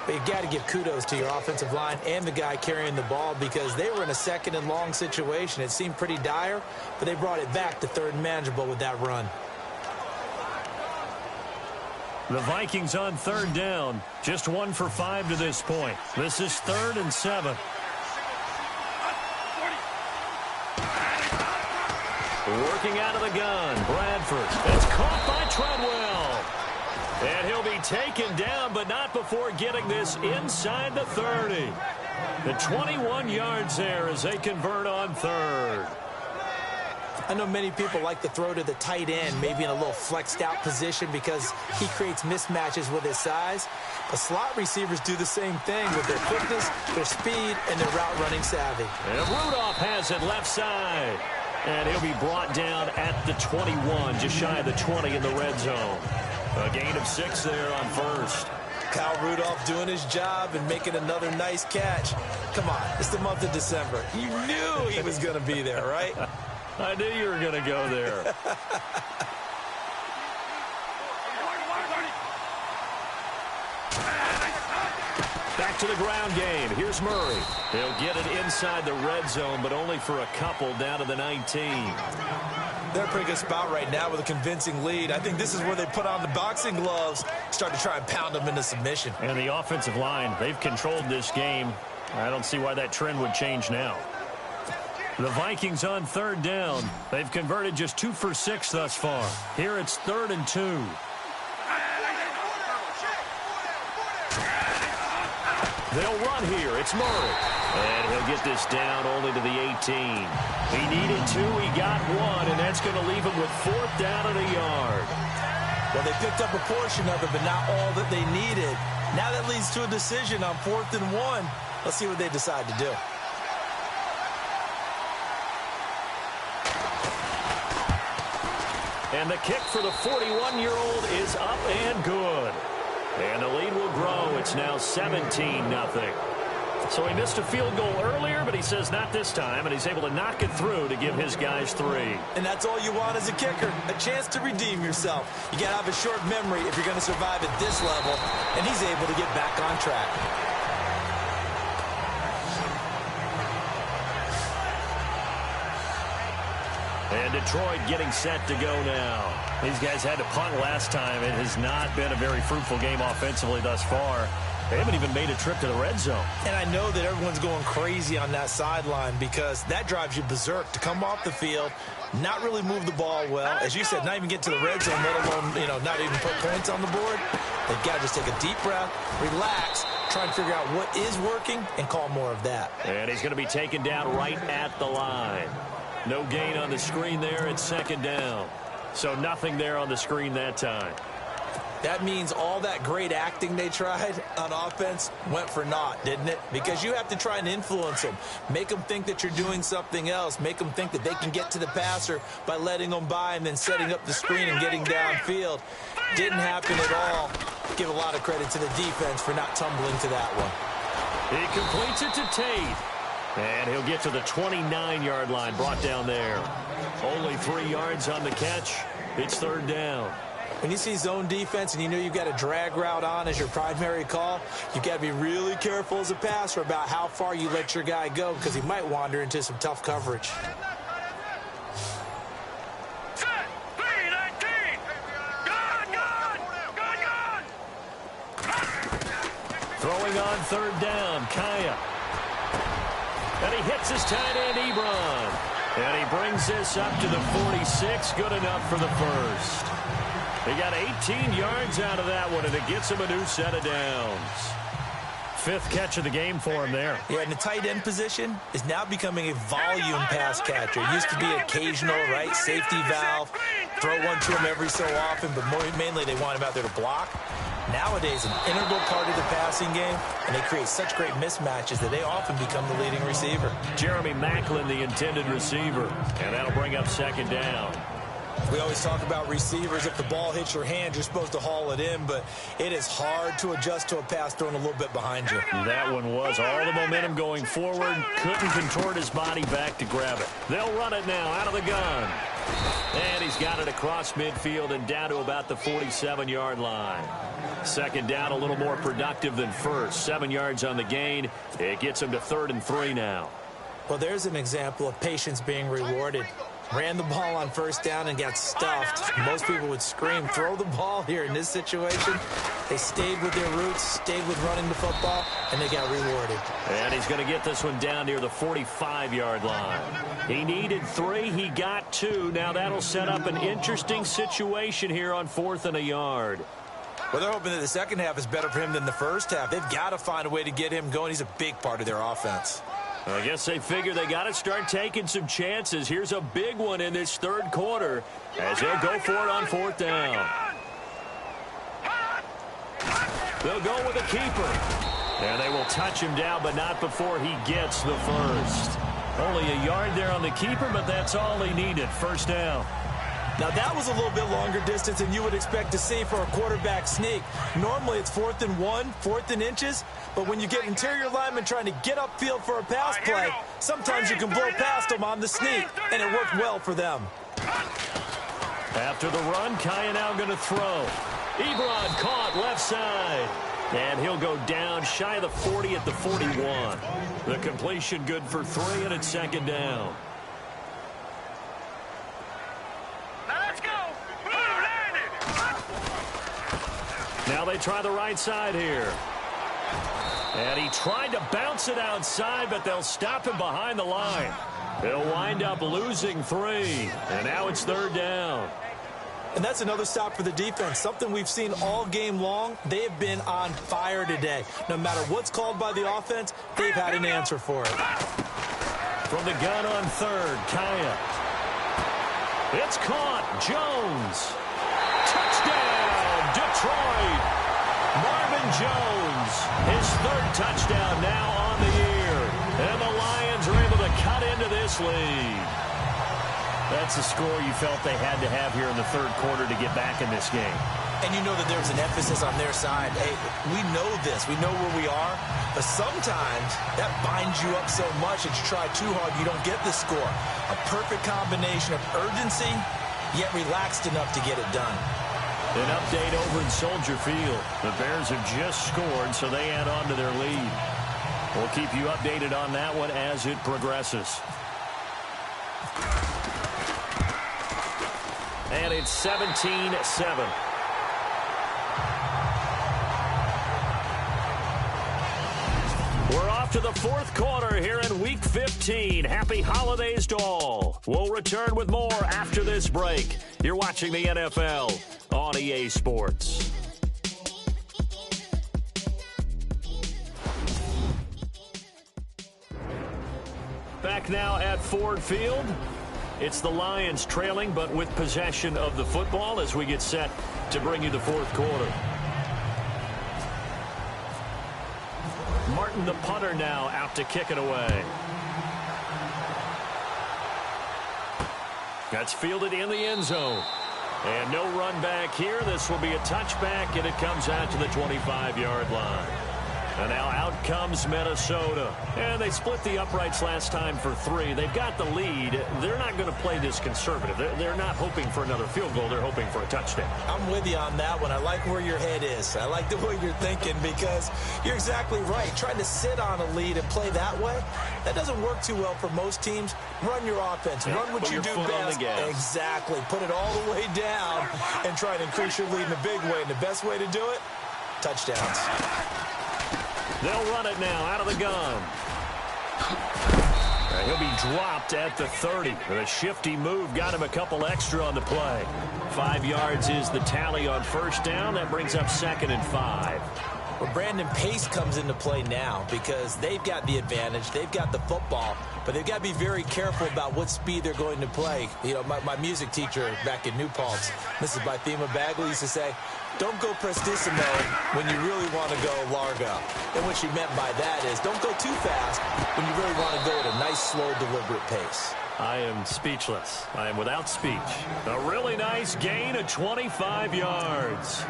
But you've got to give kudos to your offensive line and the guy carrying the ball because they were in a 2nd and long situation. It seemed pretty dire, but they brought it back to 3rd and manageable with that run. The Vikings on 3rd down. Just 1 for 5 to this point. This is 3rd and 7. Working out of the gun, Bradford. It's caught by Treadwell. And he'll be taken down, but not before getting this inside the 30. The 21 yards there as they convert on 3rd. I know many people like to throw to the tight end, maybe in a little flexed out position because he creates mismatches with his size. But slot receivers do the same thing with their quickness, their speed, and their route running savvy. And Rudolph has it left side. And he'll be brought down at the 21, just shy of the 20 in the red zone. A gain of 6 there on first. Kyle Rudolph doing his job and making another nice catch. Come on, it's the month of December. You knew he was going to be there, right? I knew you were going to go there. Back to the ground game. Here's Murray. He'll get it inside the red zone, but only for a couple down to the 19. They're in a pretty good spot right now with a convincing lead. I think this is where they put on the boxing gloves, start to try and pound them into submission. And the offensive line, they've controlled this game. I don't see why that trend would change now. The Vikings on 3rd down. They've converted just 2 for 6 thus far. Here it's 3rd and 2. They'll run here. It's Murray. And he'll get this down only to the 18. He needed 2. He got 1. And that's going to leave him with 4th down and a yard. Well, they picked up a portion of it, but not all that they needed. Now that leads to a decision on 4th and 1. Let's see what they decide to do. And the kick for the 41-year-old is up and good. And the lead will grow. It's now 17-0. So he missed a field goal earlier, but he says not this time, and he's able to knock it through to give his guys 3. And that's all you want as a kicker, a chance to redeem yourself. You got to have a short memory if you're going to survive at this level, and he's able to get back on track. And Detroit getting set to go now. These guys had to punt last time. It has not been a very fruitful game offensively thus far. They haven't even made a trip to the red zone. And I know that everyone's going crazy on that sideline because that drives you berserk to come off the field, not really move the ball well. As you said, not even get to the red zone, let alone, not even put points on the board. They've got to just take a deep breath, relax, try and figure out what is working, and call more of that. And he's going to be taken down right at the line. No gain on the screen there. It's second down. So nothing there on the screen that time. That means all that great acting they tried on offense went for naught, didn't it? Because you have to try and influence them. Make them think that you're doing something else. Make them think that they can get to the passer by letting them by and then setting up the screen and getting downfield. Didn't happen at all. Give a lot of credit to the defense for not tumbling to that one. He completes it to Tate. And he'll get to the 29-yard line, brought down there. Only 3 yards on the catch. It's third down. When you see zone defense and you know you've got a drag route on as your primary call, you've got to be really careful as a passer about how far you let your guy go because he might wander into some tough coverage. Throwing on third down, Kaya. And he hits his tight end, Ebron. And he brings this up to the 46. Good enough for the first. He got 18 yards out of that one, and it gets him a new set of downs. 5th catch of the game for him there. Yeah, and the tight end position is now becoming a volume pass catcher. It used to be occasional, right? Safety valve. Throw one to him every so often, but mainly they want him out there to block. Nowadays, an integral part of the passing game, and they create such great mismatches that they often become the leading receiver. Jeremy Maclin, the intended receiver, and that'll bring up second down. We always talk about receivers. If the ball hits your hand, you're supposed to haul it in, but it is hard to adjust to a pass thrown a little bit behind you. That one was all the momentum going forward. Couldn't contort his body back to grab it. They'll run it now out of the gun. And he's got it across midfield and down to about the 47-yard line. Second down, a little more productive than first. 7 yards on the gain. It gets him to 3rd and 3 now. Well, there's an example of patience being rewarded. Ran the ball on first down and got stuffed. Most people would scream, throw the ball here in this situation. They stayed with their roots, stayed with running the football, and they got rewarded. And he's going to get this one down near the 45-yard line. He needed 3. He got 2. Now that'll set up an interesting situation here on 4th and a yard. Well, they're hoping that the second half is better for him than the first half. They've got to find a way to get him going. He's a big part of their offense. I guess they figure they got to start taking some chances. Here's a big one in this third quarter as they'll go for it on 4th down. They'll go with a keeper. And they will touch him down, but not before he gets the first. Only a yard there on the keeper, but that's all he needed. First down. Now, that was a little bit longer distance than you would expect to see for a quarterback sneak. Normally, it's 4th and 1, 4th and inches. But when you get interior linemen trying to get upfield for a pass play, sometimes you can blow past them on the sneak, and it worked well for them. After the run, Kaya now going to throw. Ebron caught left side. And he'll go down shy of the 40 at the 41. The completion good for 3, and it's second down. Now they try the right side here. And he tried to bounce it outside, but they'll stop him behind the line. He'll wind up losing 3. And now it's third down. And that's another stop for the defense. Something we've seen all game long. They have been on fire today. No matter what's called by the offense, they've had an answer for it. From the gun on third, Kaya. It's caught. Jones. Touchdown, Detroit. Marvin Jones, his 3rd touchdown now on the year. And the Lions are able to cut into this lead. That's the score you felt they had to have here in the third quarter to get back in this game. And you know that there's an emphasis on their side. Hey, we know this. We know where we are. But sometimes that binds you up so much that you try too hard, you don't get the score. A perfect combination of urgency, yet relaxed enough to get it done. An update over in Soldier Field. The Bears have just scored, so they add on to their lead. We'll keep you updated on that one as it progresses. And it's 17-7. to the fourth quarter here in Week 15. Happy holidays to all. We'll return with more after this break. You're watching the NFL on EA Sports. Back now at Ford Field. It's the Lions trailing, but with possession of the football as we get set to bring you the fourth quarter. Martin, the punter, now out to kick it away. That's fielded in the end zone. And no run back here. This will be a touchback, and it comes out to the 25-yard line. And now out comes Minnesota. And they split the uprights last time for 3. They've got the lead. They're not going to play this conservative. They're not hoping for another field goal. They're hoping for a touchdown. I'm with you on that one. I like where your head is. I like the way you're thinking because you're exactly right. Trying to sit on a lead and play that way, that doesn't work too well for most teams. Run your offense. Run what you do best. Exactly. Put it all the way down and try to increase your lead in a big way. And the best way to do it, touchdowns. They'll run it now out of the gun. And he'll be dropped at the 30. A shifty move got him a couple extra on the play. 5 yards is the tally on first down. That brings up 2nd and 5. Well, Brandon, pace comes into play now because they've got the advantage. They've got the football, but they've got to be very careful about what speed they're going to play. You know, my music teacher back in New Paltz, Mrs. Bythema Bagley, used to say, don't go prestissimo when you really want to go largo. And what she meant by that is don't go too fast when you really want to go at a nice, slow, deliberate pace. I am speechless. I am without speech. A really nice gain of 25 yards.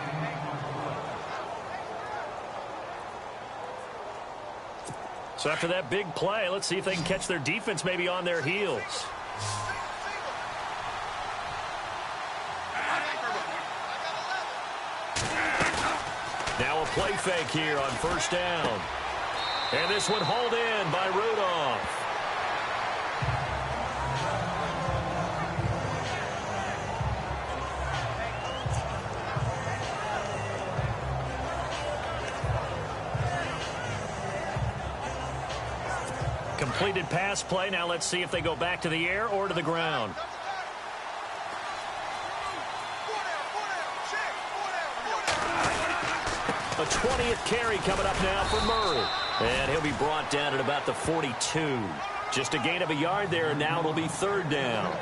So after that big play, let's see if they can catch their defense maybe on their heels. Now a play fake here on first down. And this one hauled in by Rudolph. Completed pass play. Now let's see if they go back to the air or to the ground. A 20th carry coming up now for Murray. And he'll be brought down at about the 42. Just a gain of a yard there, and now it'll be 3rd down.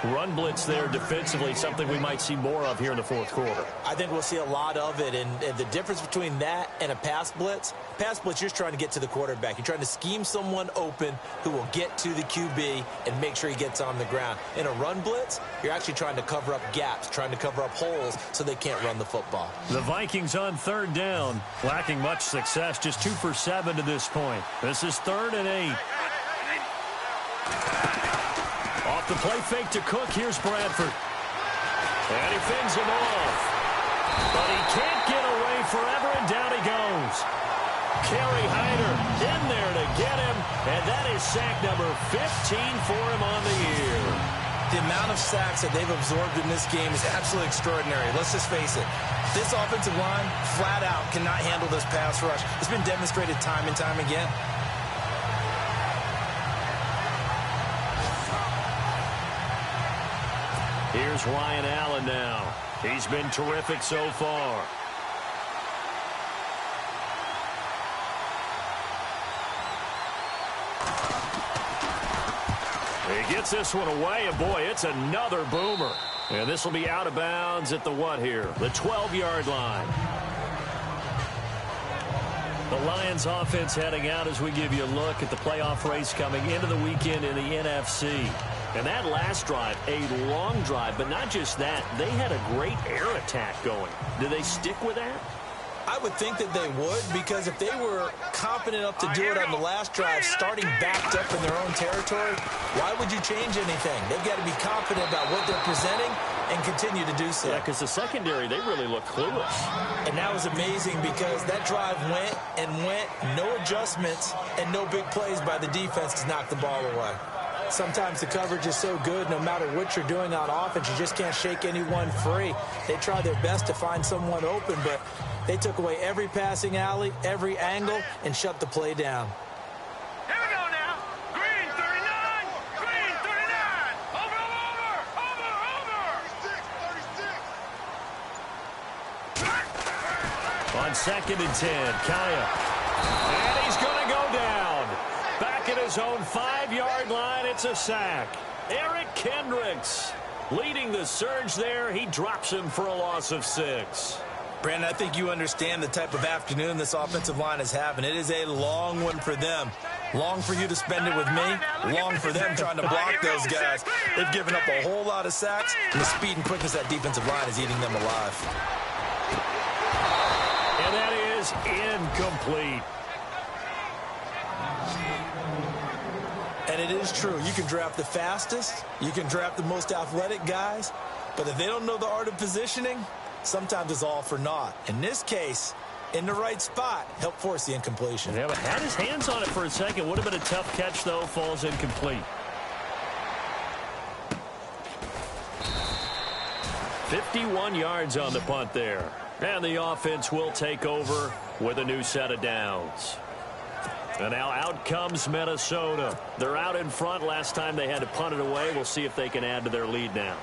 Run blitz there defensively, something we might see more of here in the fourth quarter. I think we'll see a lot of it, and the difference between that and a pass blitz, you're just trying to get to the quarterback. You're trying to scheme someone open who will get to the QB and make sure he gets on the ground. In a run blitz, you're actually trying to cover up gaps, trying to cover up holes so they can't run the football. The Vikings on 3rd down, lacking much success, just 2 for 7 to this point. This is 3rd and 8. Off the play fake to Cook. Here's Bradford. And he fends him off. But he can't get away forever, and down he goes. Kerry Hyder in there to get him. And that is sack number 15 for him on the year. The amount of sacks that they've absorbed in this game is absolutely extraordinary. Let's just face it. This offensive line, flat out, cannot handle this pass rush. It's been demonstrated time and time again. Here's Ryan Allen now. He's been terrific so far. He gets this one away, and boy, it's another boomer. And this will be out of bounds at the what here? The 12-yard line. The Lions offense heading out as we give you a look at the playoff race coming into the weekend in the NFC. And that last drive, a long drive, but not just that. They had a great air attack going. Do they stick with that? I would think that they would, because if they were confident enough to do it on the last drive, starting backed up in their own territory, why would you change anything? They've got to be confident about what they're presenting and continue to do so. Yeah, because the secondary, they really look clueless. And that was amazing because that drive went and went, no adjustments, and no big plays by the defense to knock the ball away. Sometimes the coverage is so good, no matter what you're doing on offense, you just can't shake anyone free. They try their best to find someone open, but they took away every passing alley, every angle, and shut the play down. On 2nd and 10, Kaya. And he's going to go down. Back at his own 5-yard line, it's a sack. Eric Kendricks leading the surge there. He drops him for a loss of 6. Brandon, I think you understand the type of afternoon this offensive line is having. It is a long one for them. Long for you to spend it with me. Long for them trying to block those guys. They've given up a whole lot of sacks, and the speed and quickness of that defensive line is eating them alive. And that is incomplete. And it is true. You can draft the fastest. You can draft the most athletic guys. But if they don't know the art of positioning, sometimes it's all for naught. In this case, in the right spot, helped force the incompletion. Yeah, but had his hands on it for a second. Would have been a tough catch, though. Falls incomplete. 51 yards on the punt there. And the offense will take over with a new set of downs. And now out comes Minnesota. They're out in front. Last time they had to punt it away. We'll see if they can add to their lead now.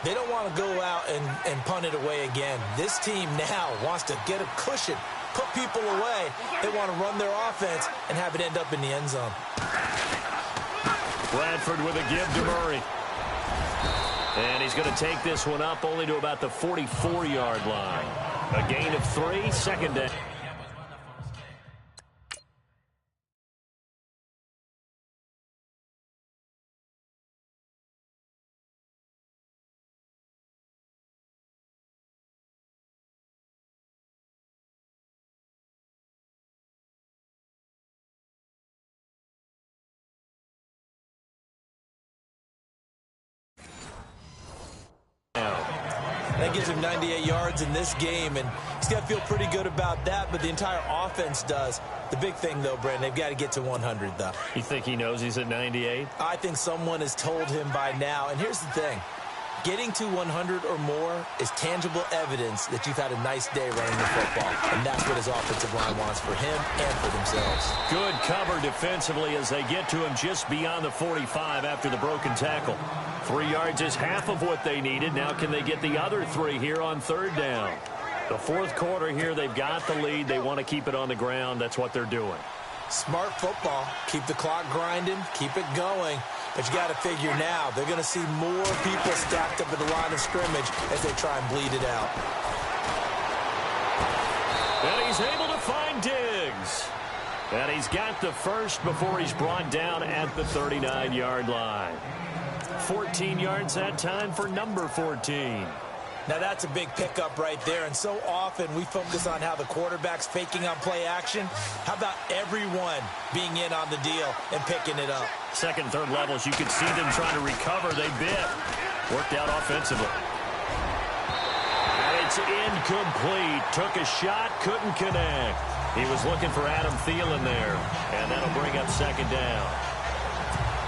They don't want to go out and punt it away again. This team now wants to get a cushion, put people away. They want to run their offense and have it end up in the end zone. Bradford with a give to Murray. And he's going to take this one up only to about the 44-yard line. A gain of 3, 2nd down. That gives him 98 yards in this game, and he's got to feel pretty good about that, but the entire offense does. The big thing, though, Brandon, they've got to get to 100, though. You think he knows he's at 98? I think someone has told him by now, and here's the thing. Getting to 100 or more is tangible evidence that you've had a nice day running the football, and that's what his offensive line wants for him and for themselves. Good cover defensively as they get to him just beyond the 45 after the broken tackle. 3 yards is half of what they needed. Now can they get the other 3 here on 3rd down? The 4th quarter here, they've got the lead. They want to keep it on the ground. That's what they're doing. Smart football. Keep the clock grinding. Keep it going. But you got to figure now, they're going to see more people stacked up at the line of scrimmage as they try and bleed it out. And he's able to find Diggs. And he's got the first before he's brought down at the 39-yard line. 14 yards that time for number 14. Now that's a big pickup right there, and so often we focus on how the quarterback's faking on play action. How about everyone being in on the deal and picking it up? 2nd, 3rd levels, you could see them trying to recover. They bit. Worked out offensively. And it's incomplete. Took a shot, couldn't connect. He was looking for Adam Thielen there, and that'll bring up 2nd down.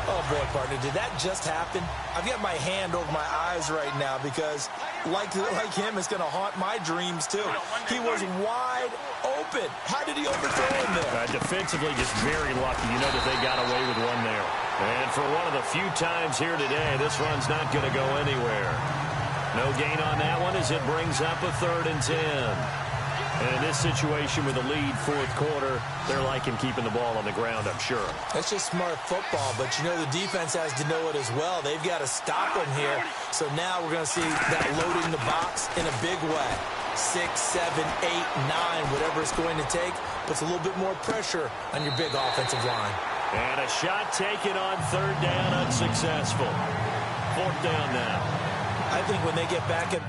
Oh, boy, partner, did that just happen? I've got my hand over my eyes right now because, like him, it's going to haunt my dreams, too. He was wide open. How did he overthrow him there? Defensively, just very lucky. You know that they got away with one there. And for one of the few times here today, this run's not going to go anywhere. No gain on that one as it brings up a 3rd and 10. And in this situation with the lead 4th quarter, they're liking keeping the ball on the ground, I'm sure. That's just smart football, but you know the defense has to know it as well. They've got to stop them here. So now we're going to see that loading the box in a big way. 6, 7, 8, 9, whatever it's going to take, puts a little bit more pressure on your big offensive line. And a shot taken on 3rd down, unsuccessful. 4th down now. I think when they get back in...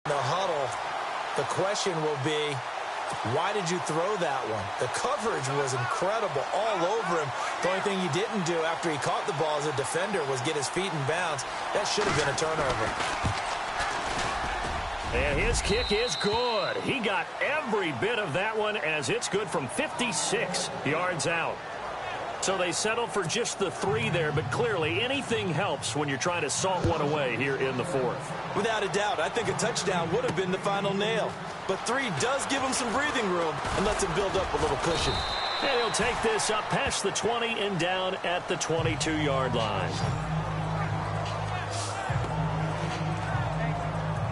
The huddle, the question will be, Why did you throw that one? The coverage was incredible all over him. The only thing he didn't do after he caught the ball as a defender was get his feet in bounds. That should have been a turnover. And his kick is good. He got every bit of that one as it's good from 56 yards out. So they settled for just the 3 there, but clearly anything helps when you're trying to salt one away here in the 4th. Without a doubt, I think a touchdown would have been the final nail. But 3 does give him some breathing room and lets him build up a little cushion. And he'll take this up past the 20 and down at the 22-yard line.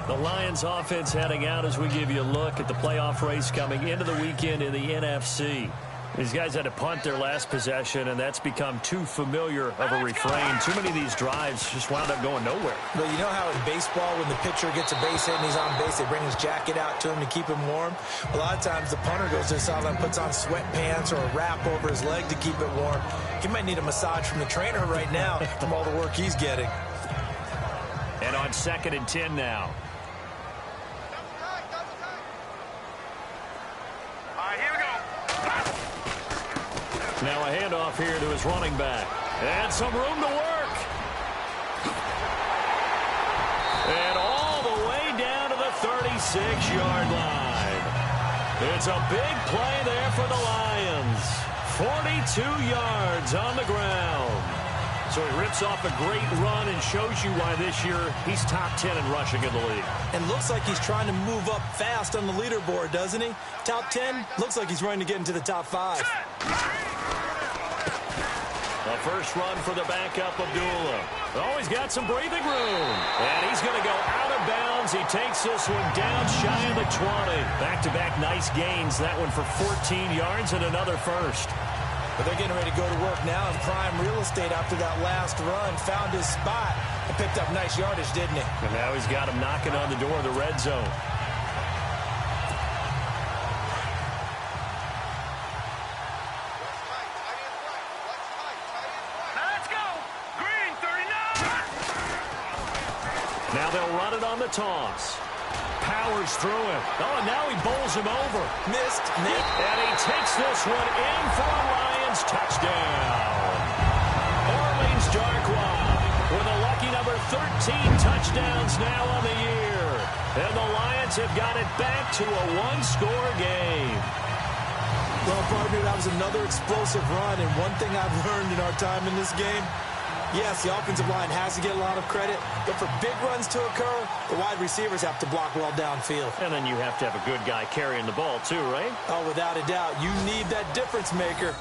The Lions offense heading out as we give you a look at the playoff race coming into the weekend in the NFC. These guys had to punt their last possession, and that's become too familiar of a refrain. Too many of these drives just wound up going nowhere. Well, you know how in baseball when the pitcher gets a base hit and he's on base, they bring his jacket out to him to keep him warm? A lot of times the punter goes to the sideline, puts on sweatpants or a wrap over his leg to keep it warm. He might need a massage from the trainer right now from all the work he's getting. And on 2nd and 10 now. Now a handoff here to his running back. And some room to work. And all the way down to the 36-yard line. It's a big play there for the Lions. 42 yards on the ground. So he rips off a great run and shows you why this year he's top 10 in rushing in the league. And looks like he's trying to move up fast on the leaderboard, doesn't he? Top 10, looks like he's running to get into the top 5. The first run for the backup, Abdullah. Oh, he's got some breathing room. And he's going to go out of bounds. He takes this one down shy of the 20. Back-to-back nice gains. That one for 14 yards and another first. But they're getting ready to go to work now in prime real estate after that last run. Found his spot and picked up nice yardage, didn't he? And now he's got him knocking on the door of the red zone. Now they'll run it on the toss. Powers through it. Oh, and now he bowls him over. Missed, Nick. And he takes this one in for a Lions touchdown. Orleans Darkwa with a lucky number 13 touchdowns now on the year. And the Lions have got it back to a one-score game. Well, partner, that was another explosive run. And one thing I've learned in our time in this game, yes, the offensive line has to get a lot of credit, but for big runs to occur, the wide receivers have to block well downfield. And then you have to have a good guy carrying the ball too, right? Oh, without a doubt. You need that difference maker.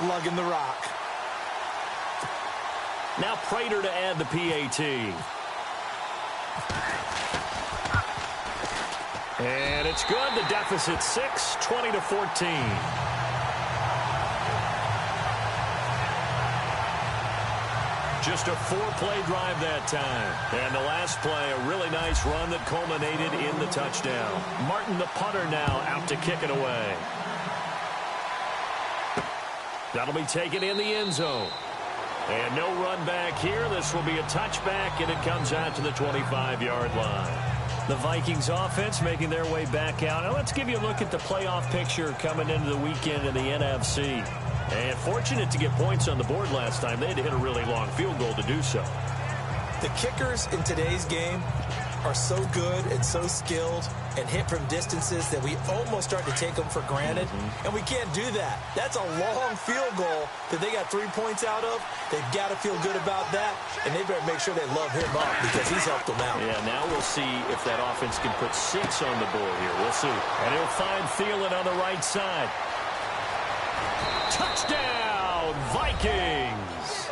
Lugging the rock. Now Prater to add the PAT. And it's good. The deficit 6, 20-14. Just a 4-play drive that time. And the last play, a really nice run that culminated in the touchdown. Martin, the punter, now out to kick it away. That'll be taken in the end zone. And no run back here. This will be a touchback, and it comes out to the 25-yard line. The Vikings offense making their way back out. Now let's give you a look at the playoff picture coming into the weekend in the NFC. And fortunate to get points on the board last time. They had to hit a really long field goal to do so. The kickers in today's game are so good and so skilled and hit from distances that we almost start to take them for granted. And we can't do that. That's a long field goal that they got 3 points out of. They've got to feel good about that, and they better make sure they love him up because he's helped them out. Yeah, now we'll see if that offense can put 6 on the board here. We'll see. And he'll find Thielen on the right side. Touchdown, Vikings!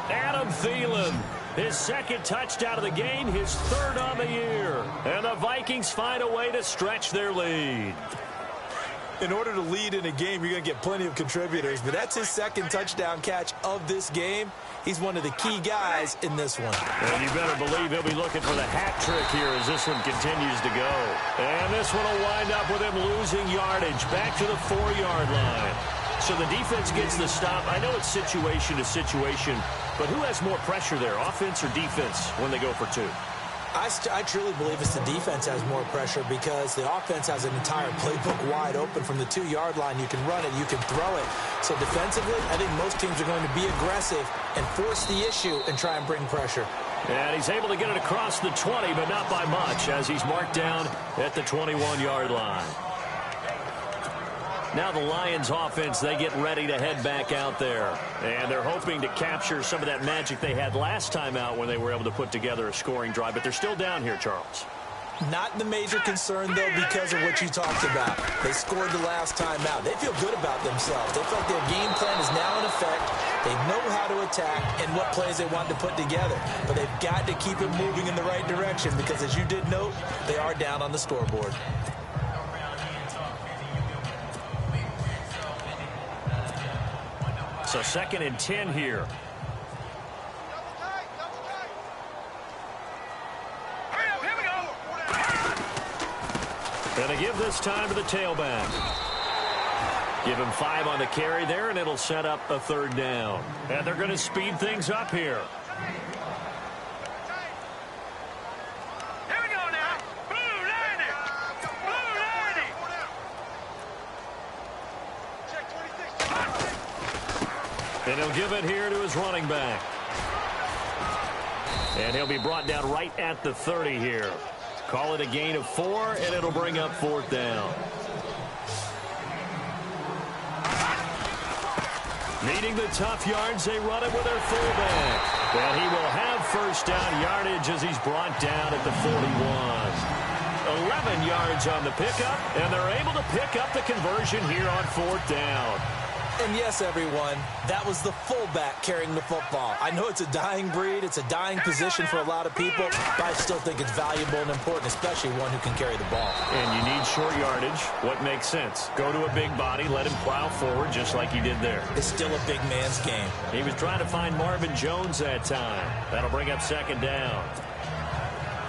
Adam Thielen. His second touchdown of the game, his third on the year. And the Vikings find a way to stretch their lead. In order to lead in a game, you're going to get plenty of contributors, but that's his second touchdown catch of this game. He's one of the key guys in this one. And you better believe he'll be looking for the hat trick here as this one continues to go. And this one will wind up with him losing yardage back to the 4-yard line. So the defense gets the stop. I know it's situation to situation, but who has more pressure there, offense or defense, when they go for 2? I truly believe it's the defense has more pressure because the offense has an entire playbook wide open from the 2-yard line. You can run it, you can throw it. So defensively, I think most teams are going to be aggressive and force the issue and try and bring pressure. And he's able to get it across the 20, but not by much as he's marked down at the 21-yard line. Now the Lions offense, they get ready to head back out there. And they're hoping to capture some of that magic they had last time out when they were able to put together a scoring drive. But they're still down here, Charles. Not the major concern, though, because of what you talked about. They scored the last time out. They feel good about themselves. They feel like their game plan is now in effect. They know how to attack and what plays they want to put together. But they've got to keep it moving in the right direction because, as you did note, they are down on the scoreboard. So 2nd and 10 here. Going to give this time to the tailback. Give him 5 on the carry there, and it'll set up a 3rd down. And they're going to speed things up here. Here we go now. Blue 90. Blue 90. Check 26. And he'll give it here to his running back. And he'll be brought down right at the 30 here. Call it a gain of 4, and it'll bring up 4th down. Needing the tough yards, they run it with their fullback. And he will have 1st down yardage as he's brought down at the 41. 11 yards on the pickup, and they're able to pick up the conversion here on 4th down. And yes, everyone, that was the fullback carrying the football. I know it's a dying breed. It's a dying position for a lot of people, but I still think it's valuable and important, especially one who can carry the ball. And you need short yardage. What makes sense? Go to a big body, let him plow forward just like he did there. It's still a big man's game. He was trying to find Marvin Jones that time. That'll bring up 2nd down.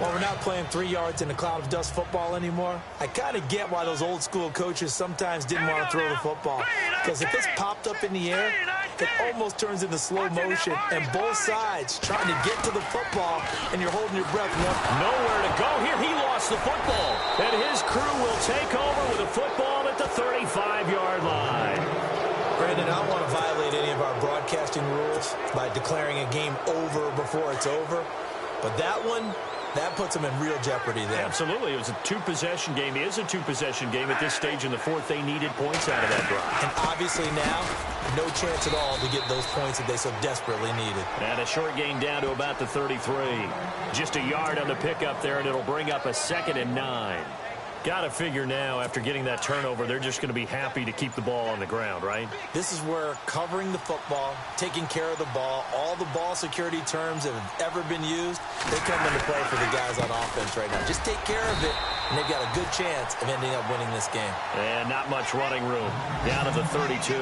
Well, we're not playing 3 yards in a cloud of dust football anymore. I kind of get why those old school coaches sometimes didn't want to throw the football. Because if it's popped up in the air, it almost turns into slow motion. And both sides trying to get to the football, and you're holding your breath. Nowhere to go here. He lost the football. And his crew will take over with a football at the 35-yard line. Brandon, I don't want to violate any of our broadcasting rules by declaring a game over before it's over. But that one, that puts them in real jeopardy there. Absolutely. It was a 2-possession game. It is a 2-possession game at this stage in the 4th. They needed points out of that drive. And obviously now, no chance at all to get those points that they so desperately needed. And a short gain down to about the 33. Just a yard on the pickup there, and it'll bring up a 2nd and 9. Got to figure now, after getting that turnover, they're just going to be happy to keep the ball on the ground, right? This is where covering the football, taking care of the ball, all the ball security terms that have ever been used, they come into play for the guys on offense right now. Just take care of it, and they've got a good chance of ending up winning this game. And not much running room. Down to the 32.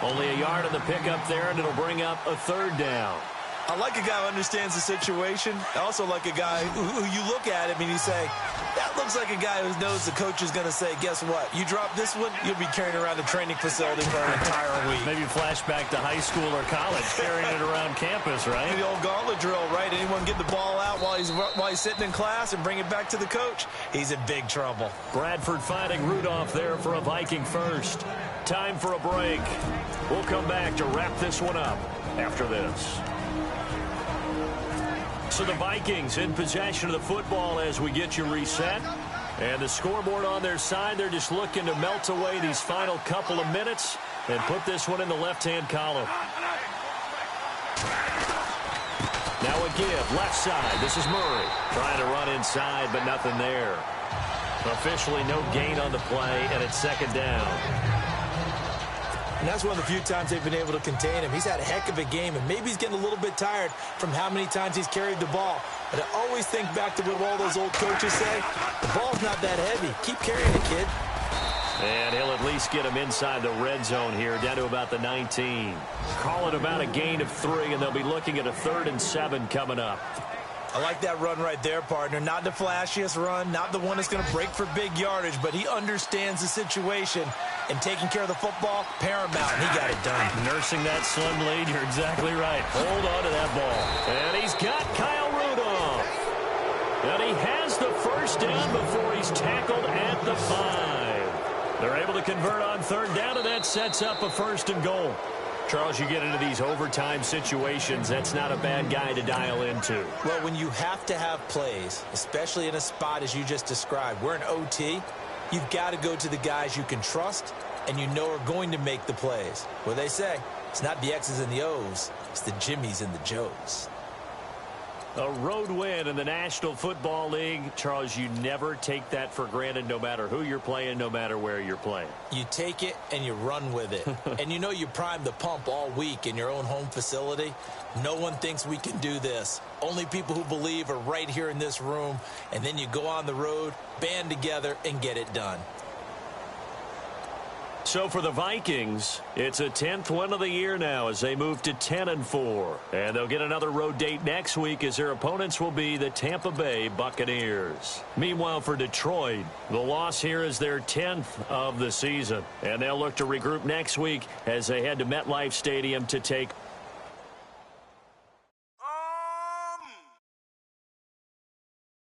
Only a yard on the pickup there, and it'll bring up a 3rd down. I like a guy who understands the situation. I also like a guy who you look at him and you say, that looks like a guy who knows the coach is going to say, guess what? You drop this one, you'll be carrying around a training facility for an entire week. Maybe flashback to high school or college, carrying it around campus, right? The old gauntlet drill, right? Anyone get the ball out while he's sitting in class and bring it back to the coach? He's in big trouble. Bradford finding Rudolph there for a Viking first. Time for a break. We'll come back to wrap this one up after this. So the Vikings in possession of the football as we get you reset. And the scoreboard on their side, they're just looking to melt away these final couple of minutes and put this one in the left-hand column. Now a give, left side. This is Murray trying to run inside, but nothing there. Officially no gain on the play, and it's 2nd down. And that's one of the few times they've been able to contain him. He's had a heck of a game, and maybe he's getting a little bit tired from how many times he's carried the ball. But I always think back to what all those old coaches say. The ball's not that heavy. Keep carrying it, kid. And he'll at least get him inside the red zone here, down to about the 19. Call it about a gain of 3, and they'll be looking at a 3rd and 7 coming up. I like that run right there, partner. Not the flashiest run, not the one that's going to break for big yardage, but he understands the situation, and taking care of the football, paramount, and he got it done. Nursing that slim lead, you're exactly right. Hold on to that ball. And he's got Kyle Rudolph. And he has the first down before he's tackled at the 5. They're able to convert on 3rd down, and that sets up a 1st and goal. Charles, you get into these overtime situations, that's not a bad guy to dial into. Well, when you have to have plays, especially in a spot as you just described, we're in OT, you've got to go to the guys you can trust and you know are going to make the plays. What they say, it's not the X's and the O's, it's the Jimmies and the Joes. A road win in the National Football League. Charles, you never take that for granted no matter who you're playing, no matter where you're playing. You take it and you run with it. And you know you primed the pump all week in your own home facility. No one thinks we can do this. Only people who believe are right here in this room. And then you go on the road, band together, and get it done. So for the Vikings, it's a 10th win of the year now as they move to 10-4. And they'll get another road date next week as their opponents will be the Tampa Bay Buccaneers. Meanwhile, for Detroit, the loss here is their 10th of the season. And they'll look to regroup next week as they head to MetLife Stadium to take